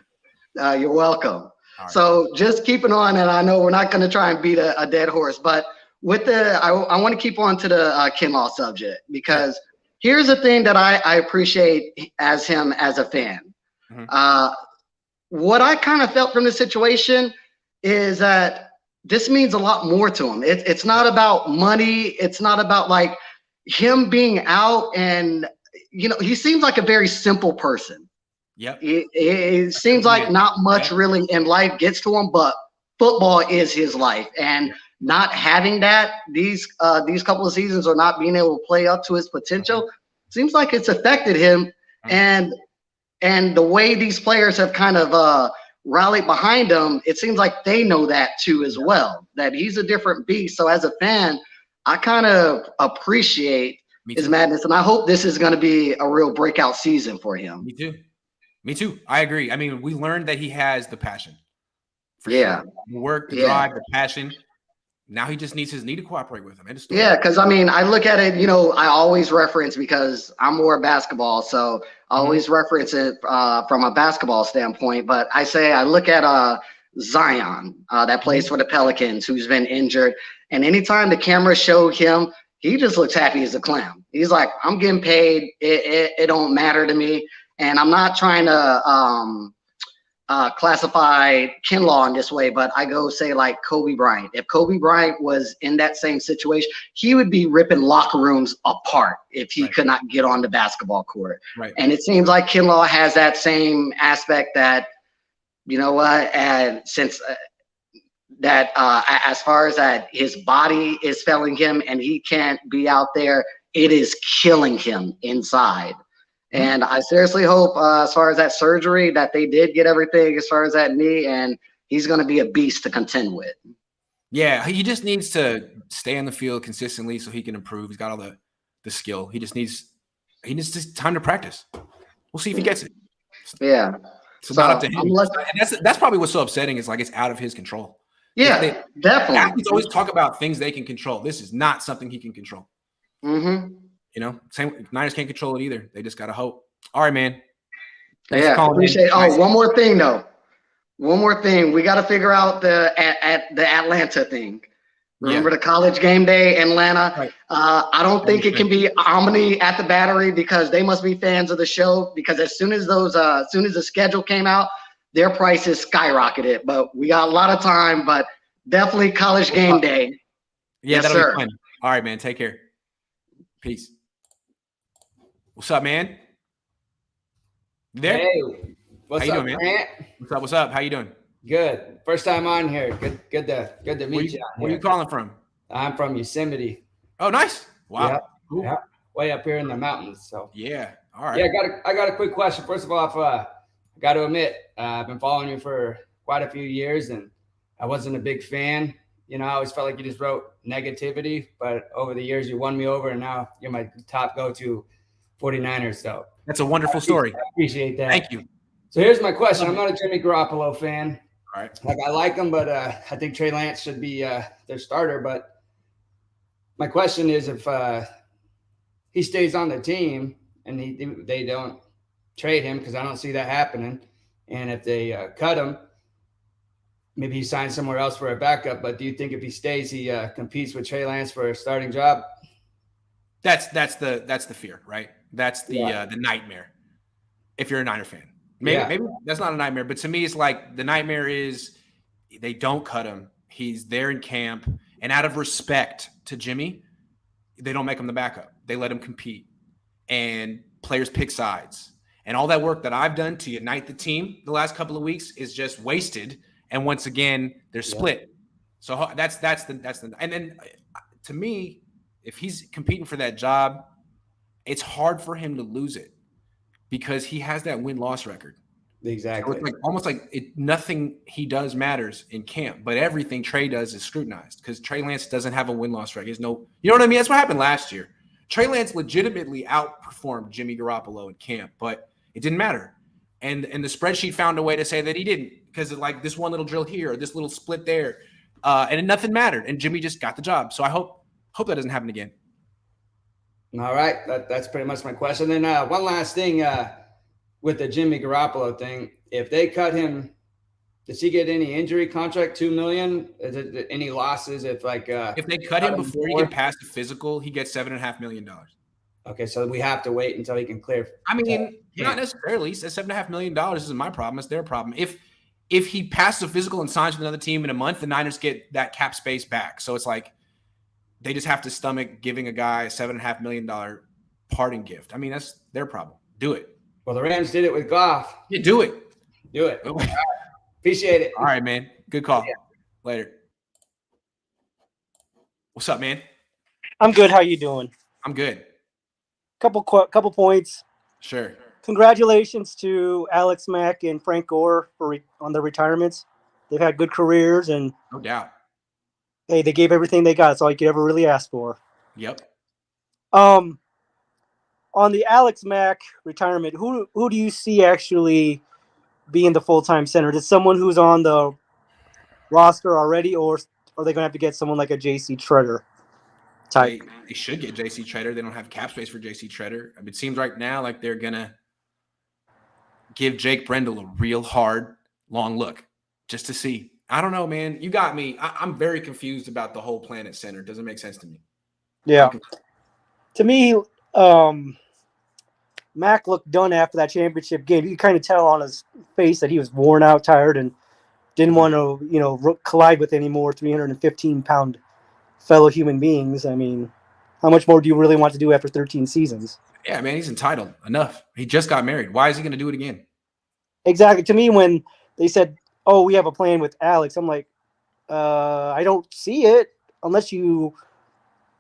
You're welcome. Right. So just keeping on, and I know we're not going to try and beat a dead horse, but with I want to keep on to the Kinlaw subject, because here's the thing that I appreciate him as a fan. Mm-hmm. What I kind of felt from the situation is that this means a lot more to him. It's not about money. It's not about like him being out, and he seems like a very simple person. Yep. It seems like not much really in life gets to him, but football is his life, and not having that these couple of seasons, or not being able to play up to his potential, seems like it's affected him. And the way these players have kind of rallied behind him, it seems like they know that too as well, that he's a different beast. So as a fan, I kind of appreciate his madness, and I hope this is going to be a real breakout season for him. Me too. I agree. I mean, we learned that he has the passion. Sure. The work, the drive, the passion. Now he just needs his knee to cooperate with him. Yeah, because I mean, I look at it, I always reference, because I'm more basketball, so I always reference it from a basketball standpoint. But I look at Zion that plays for the Pelicans, who's been injured, and anytime the cameras show him, he just looks happy as a clown. He's like, I'm getting paid. It don't matter to me, and I'm not trying to classify Kinlaw in this way, but I go say like Kobe Bryant. If Kobe Bryant was in that same situation, he would be ripping locker rooms apart if he could not get on the basketball court. Right. And it seems like Kinlaw has that same aspect that, and since as far as that his body is failing him and he can't be out there, it is killing him inside. And I seriously hope, as far as that surgery, that they did get everything as far as that knee, and he's going to be a beast to contend with. Yeah, he just needs to stay on the field consistently so he can improve. He's got all the skill. He needs just time to practice. We'll see if he gets it. Yeah. It's not up to him. That's probably what's so upsetting, is like it's out of his control. Yeah, definitely. Athletes always talk about things they can control. This is not something he can control. Mm-hmm. Same. Niners can't control it either. They just gotta hope. All right, man. Appreciate it. Oh, one more thing though. One more thing. We got to figure out the Atlanta thing. Remember the college game day in Atlanta? Right. I don't think it can be Omni at the Battery, because they must be fans of the show. Because as soon as the schedule came out, their prices skyrocketed. But we got a lot of time. But definitely college game day. Yeah, yes, that'll sir. be fun. All right, man. Take care. Peace. What's up, man? You there? Hey, what's How you up, doing, man? Grant? What's up? How you doing? Good. First time on here. Good to meet you. Where you calling from? I'm from Yosemite. Oh, nice. Wow. Yep. Cool. Yep. Way up here in the mountains. So yeah. All right. Yeah, I got a quick question. First of all, I got to admit, I've been following you for quite a few years, and I wasn't a big fan. I always felt like you just wrote negativity, but over the years you won me over, and now you're my top go-to 49ers. So that's a wonderful story. I appreciate that. Thank you. So here's my question. I'm not a Jimmy Garoppolo fan. All right. Like, I like him, but I think Trey Lance should be their starter. But My question is, if he stays on the team and they don't trade him, because I don't see that happening, and if they cut him, maybe he signs somewhere else for a backup. But do you think if he stays, he competes with Trey Lance for a starting job? That's the fear, right? That's the nightmare. If you're a Niner fan, maybe that's not a nightmare, but to me, it's like the nightmare is they don't cut him. He's there in camp, and out of respect to Jimmy, they don't make him the backup. They let him compete, and players pick sides, and all that work that I've done to unite the team the last couple of weeks is just wasted. And once again, they're split. So that's the and then to me, if he's competing for that job, it's hard for him to lose it because he has that win-loss record. Exactly. So it's almost like nothing he does matters in camp, but everything Trey does is scrutinized because Trey Lance doesn't have a win-loss record. You know what I mean? That's what happened last year. Trey Lance legitimately outperformed Jimmy Garoppolo in camp, but it didn't matter. And the spreadsheet found a way to say that he didn't because of like this one little drill here or this little split there, and nothing mattered. And Jimmy just got the job. So I hope that doesn't happen again. All right, that's pretty much my question. Then one last thing with the Jimmy Garoppolo thing, if they cut him, does he get any injury contract? $2 million? Is it any losses if they cut him before he can pass the physical, he gets $7.5 million. Okay, so we have to wait until he can clear. I mean, not necessarily. He says $7.5 million isn't my problem. It's their problem. If he passes a physical and signs with another team in a month, the Niners get that cap space back. So it's like they just have to stomach giving a guy a $7.5 million parting gift. I mean, that's their problem. Do it. Well, the Rams did it with Goff. Yeah, do it. Do it. Appreciate it. All right, man. Good call. Yeah. Later. What's up, man? I'm good. How you doing? I'm good. Couple points. Sure. Congratulations to Alex Mack and Frank Gore on their retirements. They've had good careers, and no doubt. Hey, they gave everything they got. That's all you could ever really ask for. Yep. On the Alex Mack retirement, who do you see actually being the full-time center? Is it someone who's on the roster already, or are they going to have to get someone like a J.C. Treader type? They should get J.C. Treader. They don't have cap space for J.C. Treader. I mean, it seems right now like they're going to give Jake Brendel a real hard, long look just to see. I don't know, man. You got me. I'm very confused about the whole plan at center. It doesn't make sense to me. Yeah. To me, Mack looked done after that championship game. You could kind of tell on his face that he was worn out, tired, and didn't want to, collide with any more 315-pound fellow human beings. I mean, how much more do you really want to do after 13 seasons? Yeah, man, he's entitled. Enough. He just got married. Why is he going to do it again? Exactly. To me, when they said, "Oh, we have a plan with Alex," I'm like, I don't see it unless you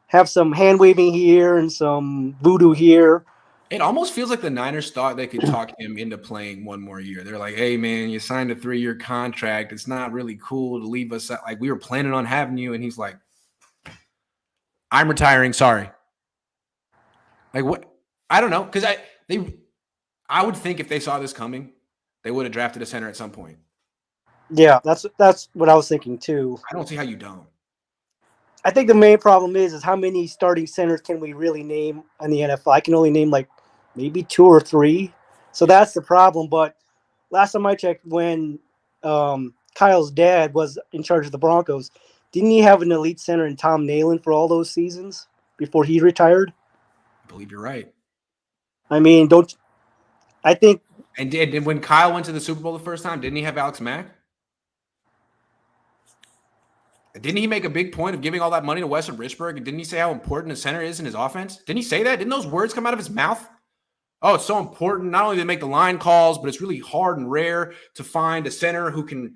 have some hand waving here and some voodoo here. It almost feels like the Niners thought they could talk him into playing one more year. They're like, "Hey, man, you signed a 3-year contract. It's not really cool to leave us. Like, we were planning on having you." And he's like, "I'm retiring. Sorry." Like, what? I don't know. Because I would think if they saw this coming, they would have drafted a center at some point. Yeah, that's what I was thinking too. I don't see how you don't. I think the main problem is how many starting centers can we really name in the NFL? I can only name like maybe 2 or 3. So that's the problem. But last time I checked, when Kyle's dad was in charge of the Broncos, didn't he have an elite center in Tom Nalen for all those seasons before he retired? I believe you're right. I mean, I think. And when Kyle went to the Super Bowl the first time, didn't he have Alex Mack? Didn't he make a big point of giving all that money to Weston Richburg? And didn't he say how important a center is in his offense? Didn't he say that? Didn't those words come out of his mouth? Oh, it's so important. Not only to make the line calls, but it's really hard and rare to find a center who can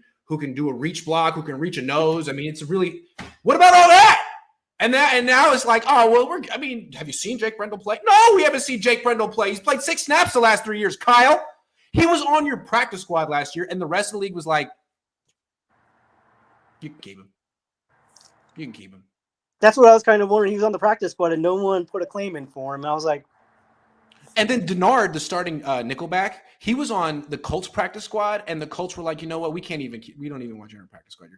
do a reach block, who can reach a nose. I mean, it's really – what about all that? And now it's like, oh, well, have you seen Jake Brendel play? No, we haven't seen Jake Brendel play. He's played 6 snaps the last 3 years, Kyle. He was on your practice squad last year, and the rest of the league was like, you can keep him. You can keep him. That's what I was kind of wondering. He was on the practice squad, and no one put a claim in for him. And I was like. And then Denard, the starting nickelback, he was on the Colts practice squad, and the Colts were like, you know what? We don't even want you on our practice squad.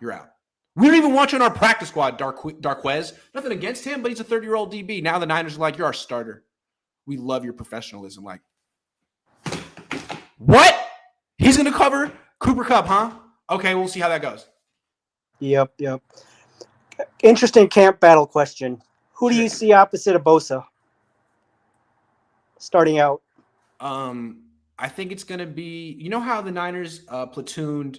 You're out. We don't even want you in our practice squad, Darquez. Nothing against him, but he's a 30-year-old DB. Now the Niners are like, you're our starter. We love your professionalism. Like, what? He's going to cover Cooper Kupp, huh? Okay, we'll see how that goes. Yep. Interesting camp battle question. Who do you see opposite of Bosa starting out? I think it's going to be, you know how the Niners platooned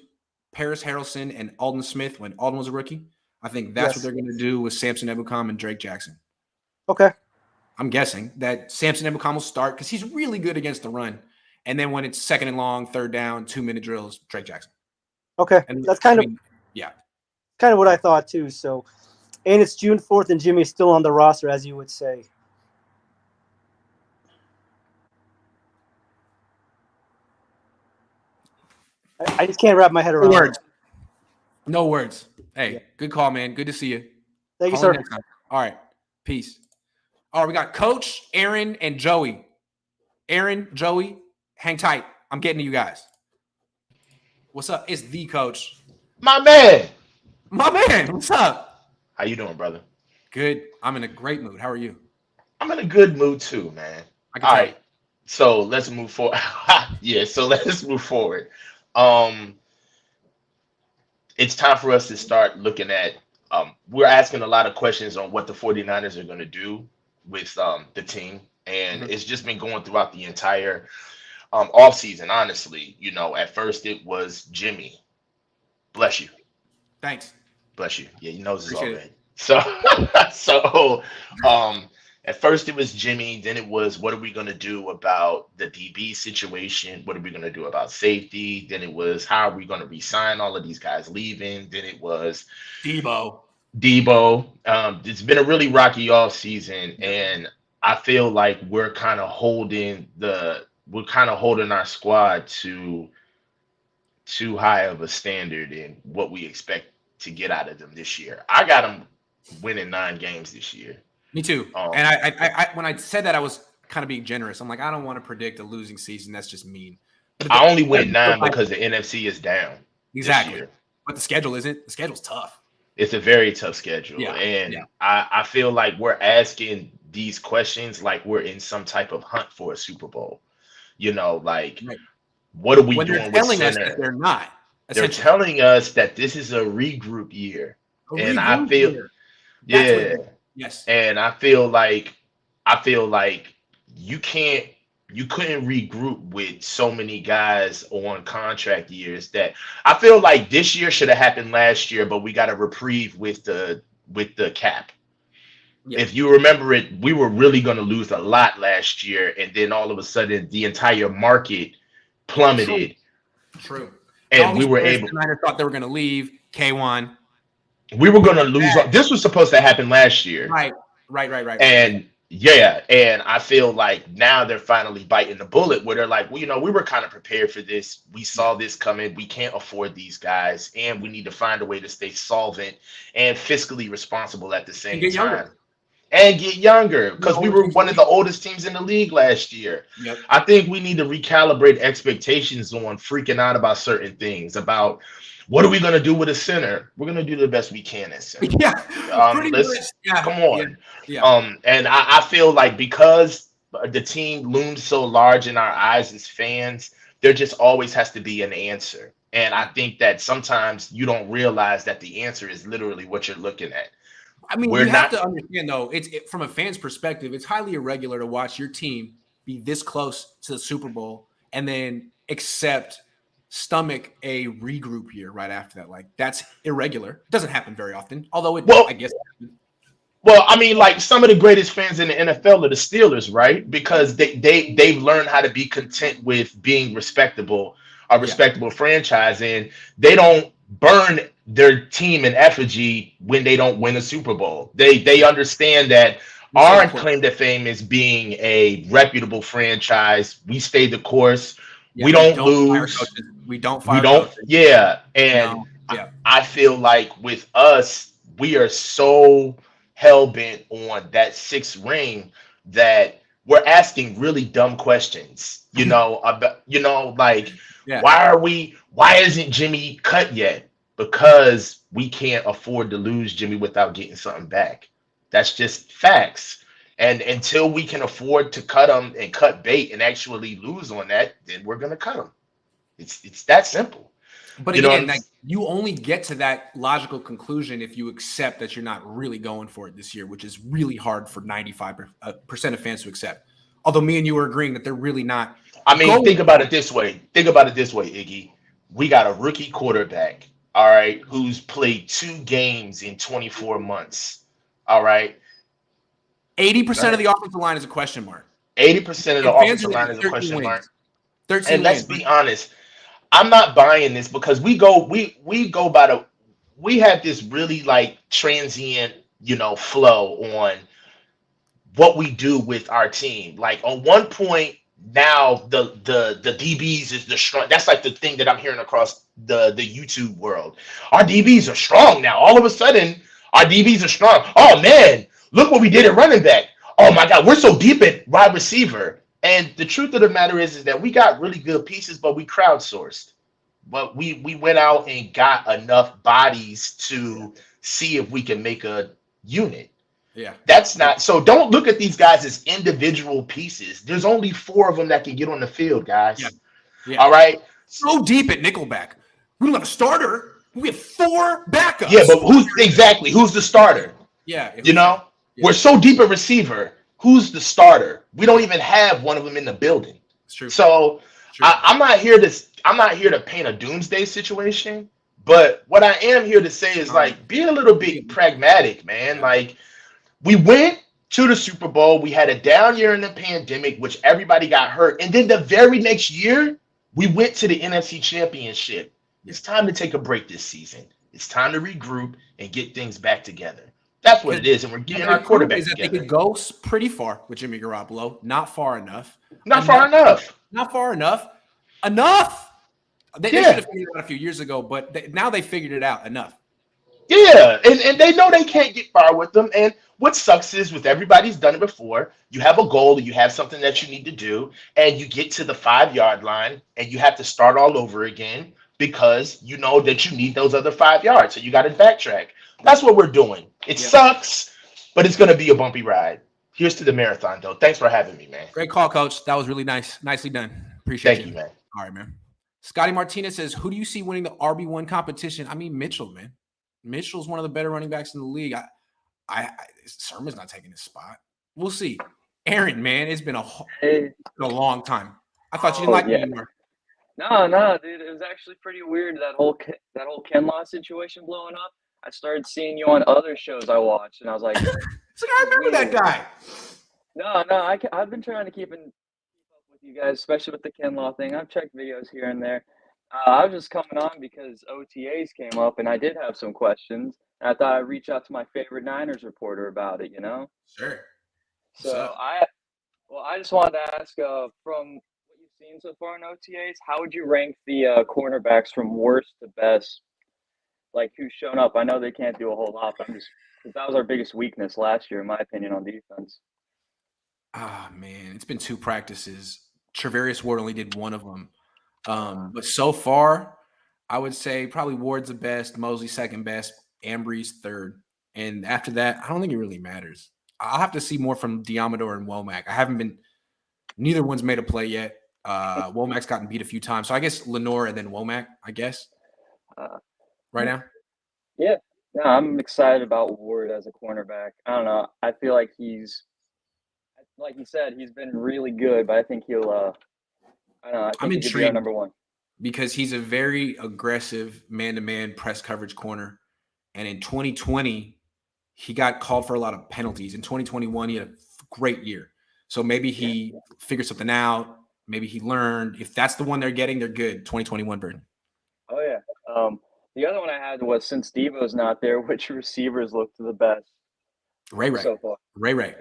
Paris Harrelson and Aldon Smith when Aldon was a rookie? I think that's what they're going to do with Samson Ebukam and Drake Jackson. Okay. I'm guessing that Samson Ebukam will start because he's really good against the run. And then when it's second and long, third down, 2-minute drills, Drake Jackson. Okay. And that's kind of what I thought too. So, and it's June 4th and Jimmy's still on the roster, as you would say. I just can't wrap my head around it. No words. Hey, good call, man. Good to see you. Thank you, sir. All right. Peace. All right, we got Coach, Aaron, and Joey. Aaron, Joey, hang tight. I'm getting to you guys. What's up? It's the Coach. My man. What's up? How you doing, brother? Good. I'm in a great mood. How are you? I'm in a good mood too, man. All right. So let's move forward. Let's move forward. It's time for us to start looking at we're asking a lot of questions on what the 49ers are going to do with the team, and it's just been going throughout the entire offseason. Honestly, at first it was Jimmy. Bless you. Thanks. Bless you. Yeah, your nose is all red. So at first it was Jimmy, then it was what are we going to do about the DB situation? What are we going to do about safety? Then it was how are we going to re-sign all of these guys leaving? Then it was Debo. It's been a really rocky offseason, and I feel like we're kind of holding our squad to too high of a standard in what we expect to get out of them this year. I got them winning 9 games this year. Me too. And I when I said that, I was kind of being generous. I'm like, I don't want to predict a losing season. That's just mean. I only went 9 because the NFC is down. Exactly. But the schedule isn't. The schedule's tough. It's a very tough schedule. I feel like we're asking these questions like we're in some type of hunt for a Super Bowl. What are we doing with center? They're not. They're telling us that this is a regroup year. I feel yes. And I feel like you couldn't regroup with so many guys on contract years that I feel like this year should have happened last year, but we got a reprieve with the cap. Yeah. If you remember it, we were really going to lose a lot last year, and then all of a sudden the entire market plummeted. True. And we were able. I thought they were going to leave K1. We were going to lose. This was supposed to happen last year. Right. And I feel like now they're finally biting the bullet where they're like, well, we were kind of prepared for this. We saw this coming. We can't afford these guys, and we need to find a way to stay solvent and fiscally responsible at the same time. And get younger, because we were one of the oldest teams in the league last year. Yep. I think we need to recalibrate expectations on freaking out about certain things, about what are we going to do with a center? We're going to do the best we can at center. Come on. And I feel like because the team looms so large in our eyes as fans, there just always has to be an answer. And I think that sometimes you don't realize that the answer is literally what you're looking at. I mean, you have to understand, though, from a fan's perspective, it's highly irregular to watch your team be this close to the Super Bowl and then stomach a regroup year right after that. Like, that's irregular. It doesn't happen very often, although I guess. Well, I mean, like some of the greatest fans in the NFL are the Steelers, right? Because they've learned how to be content with being respectable, a respectable franchise, and they don't burn their team in effigy when they don't win a Super Bowl. They understand that our claim to fame is being a reputable franchise. We stay the course. Yeah, we don't lose. We don't fire coaches. Yeah. And I feel like with us, we are so hell-bent on that 6th ring that we're asking really dumb questions, why isn't Jimmy cut yet? because we can't afford to lose Jimmy without getting something back. That's just facts. And until we can afford to cut him and cut bait and actually lose on that, then we're gonna cut him. It's that simple. But again, like, you only get to that logical conclusion if you accept that you're not really going for it this year, which is really hard for 95% of fans to accept. Although me and you are agreeing that they're really not. I mean, think about it this way. Think about it this way, Iggy. We got a rookie quarterback, all right, who's played 2 games in 24 months. All right. 80% of the offensive line is a question mark. 80% of the offensive line is a question mark. 13 and let's be honest, I'm not buying this because we have this really like transient, flow on what we do with our team. Like on one point now, the DBs is the strong. That's like the thing that I'm hearing across the YouTube world. Our DBs are strong now. All of a sudden, our DBs are strong. Oh man, look what we did at running back. Oh my God, we're so deep at wide receiver. And the truth of the matter is that we got really good pieces, but we crowdsourced. But we went out and got enough bodies to see if we can make a unit. Yeah. That's not so. Don't look at these guys as individual pieces. There's only 4 of them that can get on the field, guys. Yeah. All right. So deep at nickelback. We don't have a starter. We have 4 backups. Yeah, but who's the starter? Yeah. We're so deep at receiver. Who's the starter? We don't even have one of them in the building. It's true. So I'm not here to paint a doomsday situation. But what I am here to say is like, be a little bit pragmatic, man. Like, we went to the Super Bowl. We had a down year in the pandemic, which everybody got hurt. And then the very next year, we went to the NFC Championship. It's time to take a break this season. It's time to regroup and get things back together. That's what it is. And we're getting our quarterback together. They could go pretty far with Jimmy Garoppolo. Not far enough. Not far enough. Enough. They should have figured it out a few years ago, but now they figured it out enough. Yeah, and they know they can't get far with them. And what sucks is with everybody's done it before, you have a goal, you have something that you need to do, and you get to the 5-yard line and you have to start all over again because you know that you need those other 5 yards. So you got to backtrack. That's what we're doing. It sucks, but it's going to be a bumpy ride. Here's to the marathon, though. Thanks for having me, man. Great call, Coach. That was really nice. Nicely done. Appreciate Thank you, man. All right, man. Scotty Martinez says, who do you see winning the RB1 competition? I mean, Mitchell, man. Mitchell's one of the better running backs in the league. Sermon's not taking his spot. We'll see. Aaron, man, it's been a long time. I thought you didn't like me anymore. No, dude. It was actually pretty weird, that whole Kinlaw situation blowing up. I started seeing you on other shows I watched, and I was like, I remember that guy. No, I've been trying to keep up with you guys, especially with the Kinlaw thing. I've checked videos here and there. I was just coming on because OTAs came up, and I did have some questions. And I thought I'd reach out to my favorite Niners reporter about it, Sure. So I just wanted to ask, from what you've seen so far in OTAs, how would you rank the cornerbacks from worst to best? Like, who's shown up? I know they can't do a whole lot, but because that was our biggest weakness last year, in my opinion, on defense. Man, it's been 2 practices. Travarius Ward only did 1 of them. But so far, I would say probably Ward's the best, Mosley second best, Ambry's third. And after that, I don't think it really matters. I'll have to see more from Diamador and Womack. Neither one's made a play yet. Womack's gotten beat a few times. So I guess Lenore and then Womack, I guess. Right now? Yeah. No, I'm excited about Ward as a cornerback. I don't know. I feel like he's, like you said, he's been really good, but I think he'll I don't know. I'm he intrigued could be our number 1 because he's a very aggressive man-to-man press coverage corner. And in 2020, he got called for a lot of penalties. In 2021, he had a great year. So maybe he figured something out. Maybe he learned. If that's the one they're getting, they're good. 2021 Burton. Oh, yeah. The other one I had was, since Devo's not there, which receivers look the best? Ray. So far. Ray.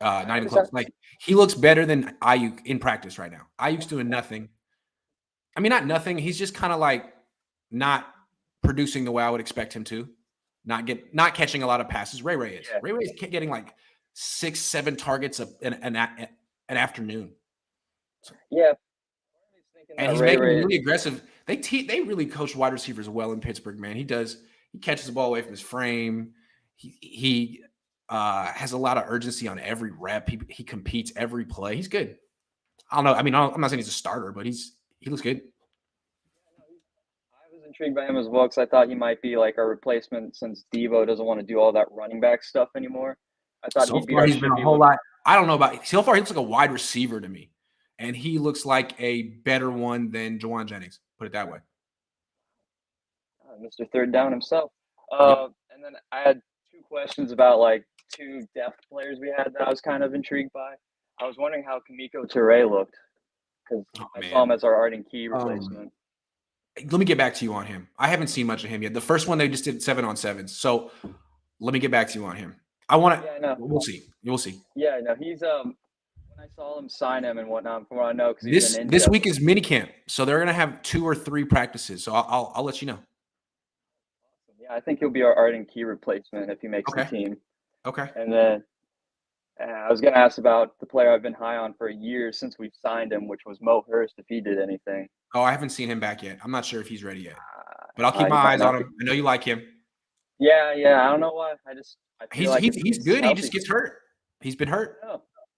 Not even close. Like, he looks better than Ayuk in practice right now. Ayuk's doing nothing. I mean, not nothing. He's just kind of like not producing the way I would expect him to. Not catching a lot of passes. Ray is. Yeah. Ray is getting like 6-7 targets an afternoon. So. Yeah. And he's making really aggressive. They really coach wide receivers well in Pittsburgh, man. He catches the ball away from his frame. He has a lot of urgency on every rep. He competes every play. He's good. I don't know. I mean, I'm not saying he's a starter, but he looks good. I was intrigued by him as well because I thought he might be like a replacement since Devo doesn't want to do all that running back stuff anymore. I thought so far he's been a whole lot. I don't know about so far. He looks like a wide receiver to me, and he looks like a better one than Juwan Jennings. Put it that way. Mr. Third Down himself. And then I had 2 questions about like 2 depth players we had that I was kind of intrigued by. I was wondering how Kamiko Toure looked because I saw him as our Arden Key replacement. Let me get back to you on him. I haven't seen much of him yet. The first one they just did 7-on-7s. So let me get back to you on him. I want to. Yeah, we'll see. We'll see. Yeah, no, he's when I saw him sign him and whatnot, from what I know, because this week is minicamp, so they're gonna have 2 or 3 practices. So I'll let you know. Yeah, I think he'll be our Arden Key replacement if he makes the team. Okay. And then I was going to ask about the player I've been high on for a year since we've signed him, which was Mo Hurst, if he did anything. Oh, I haven't seen him back yet. I'm not sure if he's ready yet. But I'll keep my eyes on him. I know you like him. Yeah. I don't know why. He's good. He just gets hurt. He's been hurt.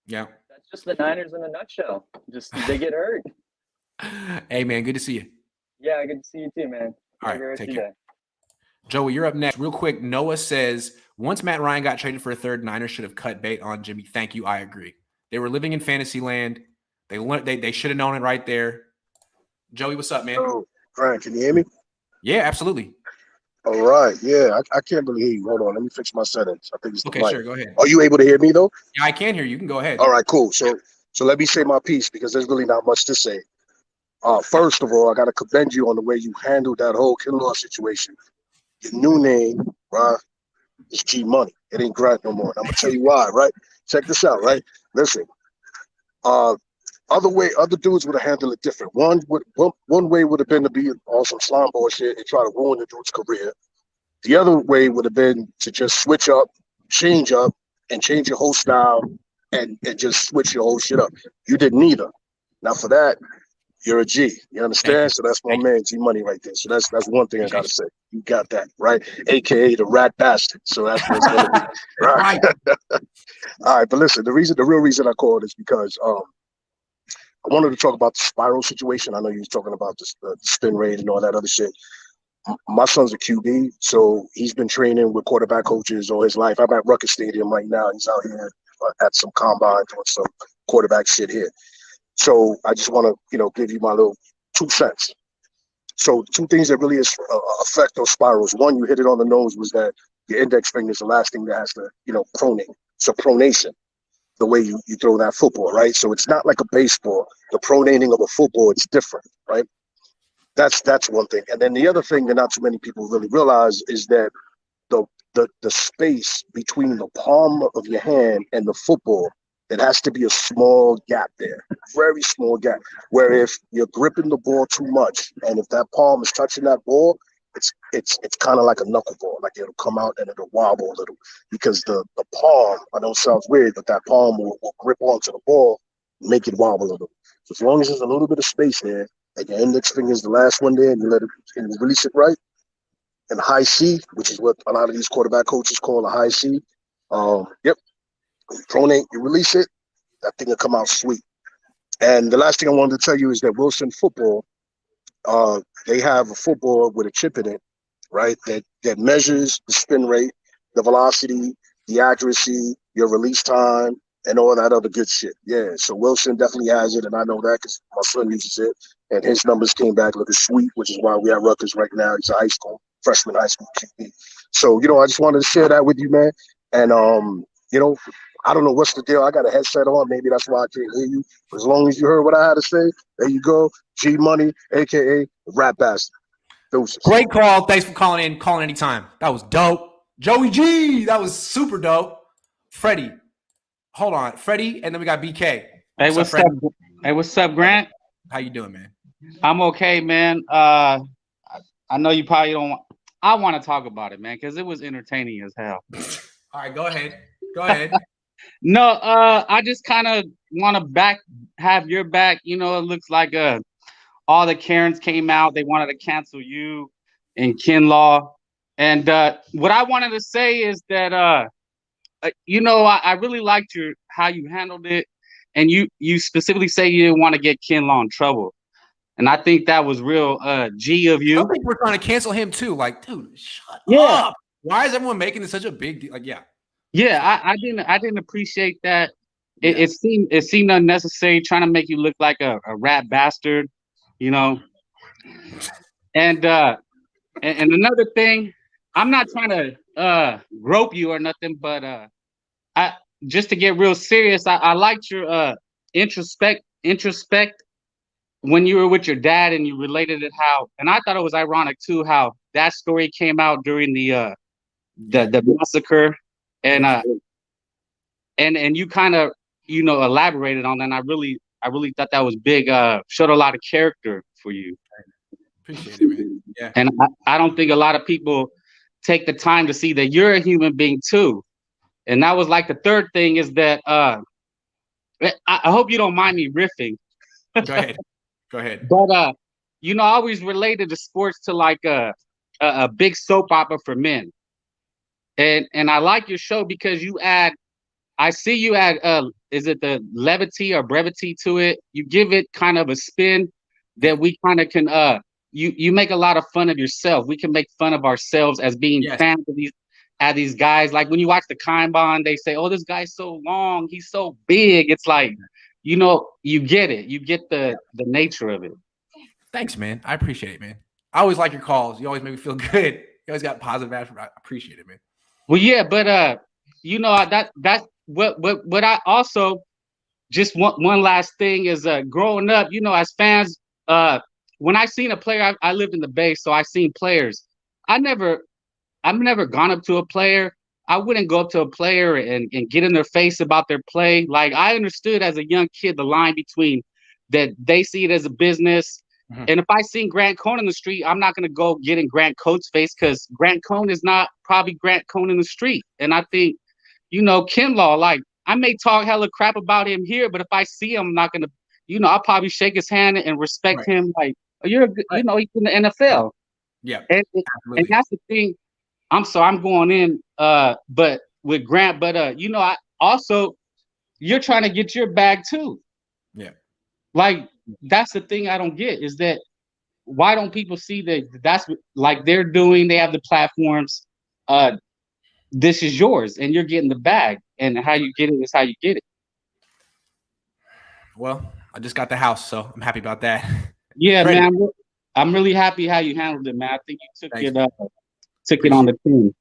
Yeah. That's just the Niners in a nutshell. Just they get hurt. Hey, man, good to see you. Yeah, good to see you too, man. All right, take care. Joey, you're up next. Real quick, Noah says, once Matt Ryan got traded for a third, Niners should have cut bait on Jimmy. Thank you. I agree. They were living in fantasy land. They should have known it right there. Joey, what's up, man? Oh, Grant, can you hear me? Yeah, absolutely. All right. Yeah, I can't really hear you. Hold on. Let me fix my settings. I think it's the mic. Sure. Go ahead. Are you able to hear me, though? Yeah, I can hear you. You can go ahead. All right, cool. So let me say my piece because there's really not much to say. First of all, I got to commend you on the way you handled that whole Kinlaw situation. Your new name, right, is G Money. It ain't Grant no more. And I'm gonna tell you why, right? Check this out, right? Listen, other dudes would have handled it different. One way would have been to be on some slime bullshit and try to ruin the dude's career. The other way would have been to just switch up, change your whole style, and just switch your whole shit up. You did neither. Now for that, you're a G. You understand? So that's my man G Money right there. So that's one thing I gotta say. You got that, right? AKA the rat bastard. So that's what it's gonna be. Right. All right, but listen, the real reason I called is because I wanted to talk about the spiral situation. I know you was talking about the spin rate and all that other shit. My son's a QB, so he's been training with quarterback coaches all his life. I'm at Rucker Stadium right now. He's out here at some combine doing some quarterback shit here. So I just want to, give you my little 2 cents. So 2 things that really affect those spirals. One, you hit it on the nose, was that your index finger is the last thing that has to, pronate. So pronation, the way you throw that football, right? So it's not like a baseball. The pronating of a football, it's different, right? That's one thing. And then the other thing that not too many people really realize is that the space between the palm of your hand and the football, it has to be a small gap there, very small gap, where if you're gripping the ball too much and if that palm is touching that ball, it's kind of like a knuckleball, like it'll come out and it'll wobble a little because the palm, I know it sounds weird, but that palm will grip onto the ball, make it wobble a little. So as long as there's a little bit of space there, and your index finger is the last one there and you release it right, and high C, which is what a lot of these quarterback coaches call a high C, yep. You pronate, you release it, that thing will come out sweet. And the last thing I wanted to tell you is that Wilson football, they have a football with a chip in it, right? That measures the spin rate, the velocity, the accuracy, your release time, and all that other good shit. Yeah, so Wilson definitely has it, and I know that because my son uses it, and his numbers came back looking sweet, which is why we're at Rutgers right now. He's a freshman high school QB. So, I just wanted to share that with you, man. And, I don't know what's the deal. I got a headset on. Maybe that's why I can't hear you. But as long as you heard what I had to say, there you go. G Money, a.k.a. Rat Bastard. Deuces. Great call. Thanks for calling in. Calling anytime. That was dope. Joey G. That was super dope. Freddie. Hold on. Freddie, and then we got BK. What's up? Hey, what's up, Grant? How you doing, man? I'm okay, man. I know you probably don't want – I want to talk about it, man, because it was entertaining as hell. All right, go ahead. Go ahead. No, I just kind of want to have your back. It looks like all the Karens came out. They wanted to cancel you and Kinlaw. And what I wanted to say is that I really liked how you handled it, and you specifically say you didn't want to get Kinlaw in trouble, and I think that was real G of you. Some people were trying to cancel him too. Like, dude, shut up. Why is everyone making it such a big deal? Like, I didn't appreciate that. It seemed unnecessary, trying to make you look like a rat bastard, And another thing, I'm not trying to grope you or nothing, but I just to get real serious, I liked your introspect when you were with your dad and you related it and I thought it was ironic too how that story came out during the massacre and you kind of elaborated on that, and I really thought that was big, showed a lot of character for you. Appreciate it, man. Yeah. And I don't think a lot of people take the time to see that you're a human being too. And that was like the third thing is that I hope you don't mind me riffing. Go ahead. But I always related the sports to like a big soap opera for men. And I like your show because I see you add is it the levity or brevity to it? You give it kind of a spin that we kind of can you make a lot of fun of yourself. We can make fun of ourselves as being fans of these guys. Like when you watch the Combine, they say, "Oh, this guy's so long, he's so big." It's like, you get it. You get the nature of it. Thanks, man. I appreciate it, man. I always like your calls. You always make me feel good. You always got positive action. I appreciate it, man. Well, yeah, but that's what I also just one last thing is growing up, as fans, when I seen a player, I lived in the Bay, so I seen players. I've never gone up to a player. I wouldn't go up to a player and get in their face about their play. Like I understood as a young kid the line between that they see it as a business. Mm-hmm. And if I seen Grant Cohn in the street, I'm not going to go get in Grant Cohn's face because Grant Cohn is not probably Grant Cohn in the street. And I think, Kinlaw, like I may talk hella crap about him here, but if I see him, I'm not going to, I'll probably shake his hand and respect him. Like, you're, he's in the NFL. Yeah. And that's the thing. I'm going in, but with Grant, but I also, you're trying to get your bag too. Yeah. Like, that's the thing I don't get is that why don't people see that that's like they're doing, they have the platforms, this is yours and you're getting the bag, and how you get it is how you get it. Well, I just got the house, so I'm happy about that. Yeah, Freddie. Man, I'm really happy how you handled it, man. I think you took it on the chin.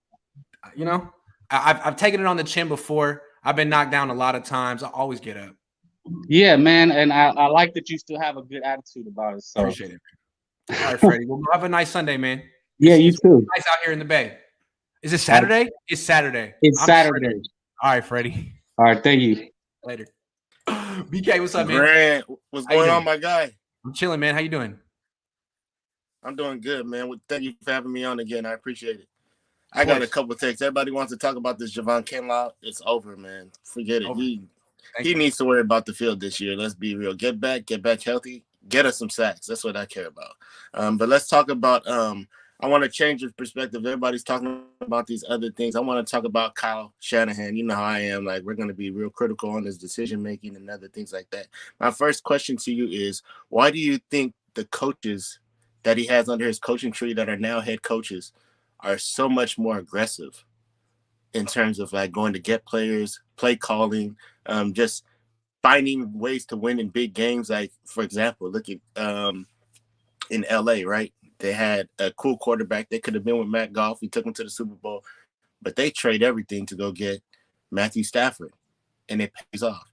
I've taken it on the chin before. I've been knocked down a lot of times. I always get up. Yeah, man, and I like that you still have a good attitude about it. So appreciate it. Man. All right, Freddie. Well, have a nice Sunday, man. Yeah, you too. Nice out here in the Bay. Is it Saturday? It's Saturday. It's Saturday. Freddie. All right, Freddie. All right, thank you. Later. BK, what's up, man? Grant, what's going on, my guy? I'm chilling, man. How you doing? I'm doing good, man. Thank you for having me on again. I appreciate it. I got a couple of texts. Everybody wants to talk about this Javon Kinlaw. It's over, man. Forget it. He needs to worry about the field this year. Let's be real. Get back healthy. Get us some sacks. That's what I care about. But let's talk about I want to change your perspective. Everybody's talking about these other things. I want to talk about Kyle Shanahan. You know how I am. Like, we're going to be real critical on his decision-making and other things like that. My first question to you is, why do you think the coaches that he has under his coaching tree that are now head coaches are so much more aggressive in terms of like going to get players, play calling, just finding ways to win in big games? Like, for example, look at in LA, right? They had a cool quarterback. They could have been with Matt Goff. He took him to the Super Bowl, but they trade everything to go get Matthew Stafford, and it pays off.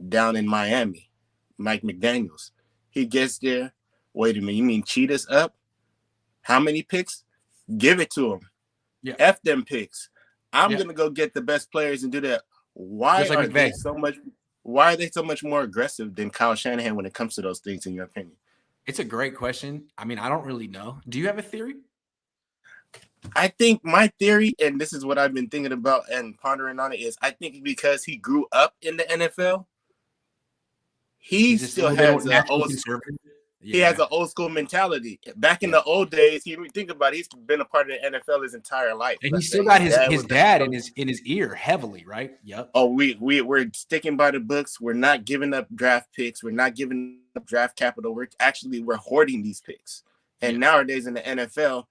Down in Miami, Mike McDaniels, he gets there. Wait a minute, you mean cheat us up? How many picks? Give it to them. Yeah. F them picks. I'm gonna go get the best players and do that. Why are they so much more aggressive than Kyle Shanahan when it comes to those things, in your opinion? It's a great question. I mean, I don't really know. Do you have a theory? I think my theory, and this is what I've been thinking about and pondering on it, is I think because he grew up in the NFL, he still has He has an old school mentality. Back in the old days, think about it, he's been a part of the NFL his entire life. And he still got his dad in his ear heavily, right? Yep. Oh, we're sticking by the books. We're not giving up draft picks. We're not giving up draft capital. We're hoarding these picks. And nowadays in the NFL,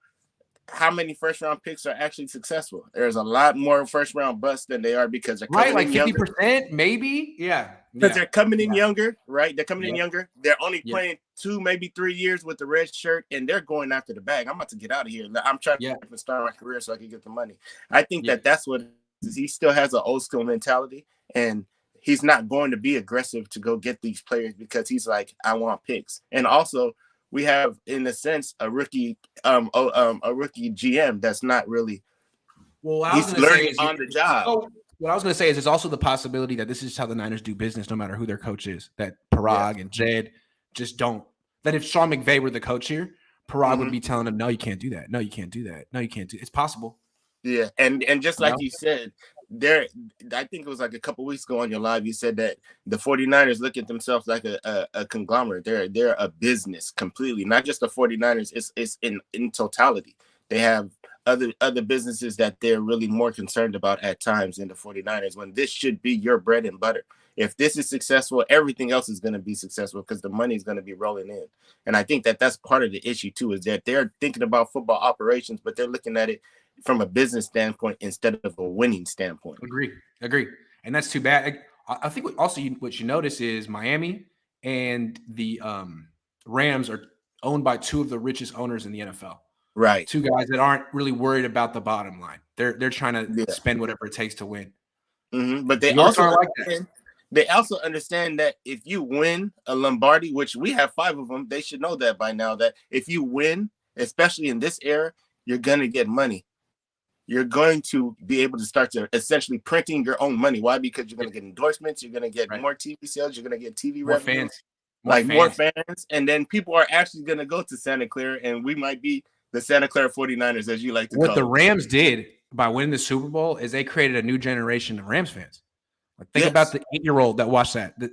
how many first round picks are actually successful? There's a lot more first round busts than they are because they're coming in 50%, maybe. Yeah. Because they're coming in younger, right? They're coming in younger. They're only playing 2, maybe 3 years with the red shirt, and they're going after the bag. I'm about to get out of here. I'm trying to start my career so I can get the money. I think that's what it is. He still has an old school mentality, and he's not going to be aggressive to go get these players because he's like, I want picks. And also, we have, in a sense, a rookie GM that's not really. Well, he's learning on the job. So, what I was going to say is there's also the possibility that this is how the Niners do business, no matter who their coach is. That Parag and Jed just don't. That if Sean McVay were the coach here, Parag would be telling him, "No, you can't do that. No, you can't do that. No, you can't do." It's possible. Yeah, and just like you said, I think it was like a couple weeks ago on your live, you said that the 49ers look at themselves like a conglomerate. They're a business completely, not just the 49ers. It's in totality. They have other businesses that they're really more concerned about at times than the 49ers, when this should be your bread and butter. If this is successful, everything else is going to be successful because the money is going to be rolling in. And I think that that's part of the issue too, is that they're thinking about football operations, but they're looking at it from a business standpoint instead of a winning standpoint. Agree. And that's too bad. I think what you notice is Miami and the Rams are owned by two of the richest owners in the NFL. Right. Two guys that aren't really worried about the bottom line. They're trying to spend whatever it takes to win. But they also understand that if you win a Lombardi, which we have 5 of them, they should know that by now, that if you win, especially in this era, you're going to get money. You're going to be able to start to essentially printing your own money. Why? Because you're going to get endorsements. You're going to get more TV sales. You're going to get TV revenue. More fans. And then people are actually going to go to Santa Clara, and we might be the Santa Clara 49ers, as you like to call it. What the Rams did by winning the Super Bowl is they created a new generation of Rams fans. Like, think about the 8-year-old that watched that, the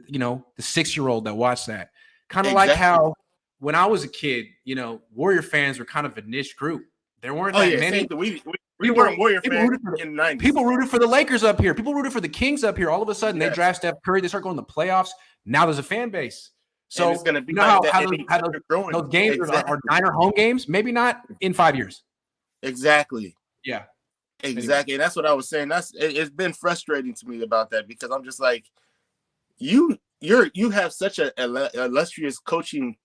6-year-old that watched that. Kind of like how when I was a kid, Warrior fans were kind of a niche group. There weren't that many. We weren't Warrior fans in the 90s. People rooted for the Lakers up here. People rooted for the Kings up here. All of a sudden, they draft Steph Curry. They start going to the playoffs. Now there's a fan base. So it's going to be how those games are Niner home games? Maybe not in 5 years. Exactly. Yeah. Exactly. And that's what I was saying. It's been frustrating to me about that, because I'm just like, you have such a illustrious coaching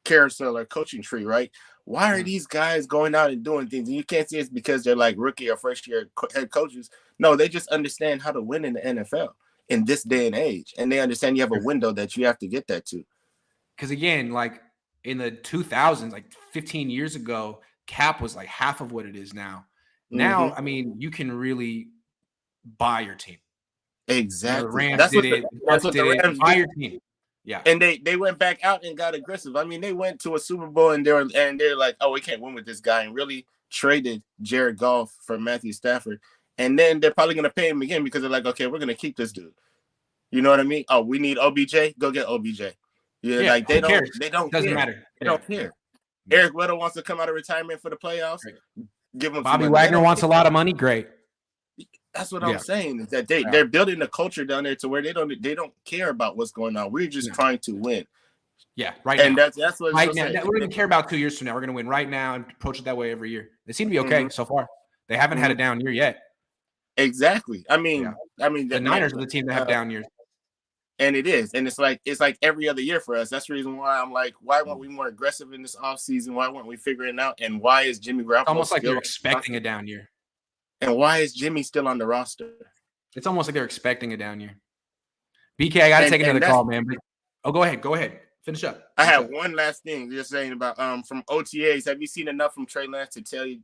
carousel or coaching tree, right? Why are these guys going out and doing things? And you can't say it's because they're like rookie or first year head coaches. No, they just understand how to win in the NFL in this day and age. And they understand you have a window that you have to get that to. Because again, like in the 2000s, like 15 years ago, cap was like half of what it is now. Now, I mean, you can really buy your team. Exactly. The Rams did it. That's what the Rams buy your team. Yeah. And they went back out and got aggressive. I mean, they went to a Super Bowl and they're like, oh, we can't win with this guy, and really traded Jared Goff for Matthew Stafford. And then they're probably going to pay him again because they're like, okay, we're going to keep this dude. You know what I mean? Oh, we need OBJ. Go get OBJ. Like they don't doesn't care. matter. They don't care. Eric Weddle wants to come out of retirement for the playoffs. Give him. Bobby Wagner wants a lot of money. Great. That's what I'm saying, is that they're building a culture down there to where they don't care about what's going on. We're just trying to win. Yeah, right. And now. that's what right now. We don't even care about 2 years from now. We're going to win right now and approach it that way every year. They seem to be okay so far. They haven't had a down year yet. Exactly. I mean, the Niners are the team that have down years. And it is. And it's like every other year for us. That's the reason why I'm like, why weren't we more aggressive in this offseason? Why weren't we figuring it out? And why is Jimmy Garoppolo almost like they're expecting a down year? And why is Jimmy still on the roster? It's almost like they're expecting a down year. BK, I got to take another call, man. But, go ahead. Finish up. I have one last thing just saying about from OTAs. Have you seen enough from Trey Lance to tell you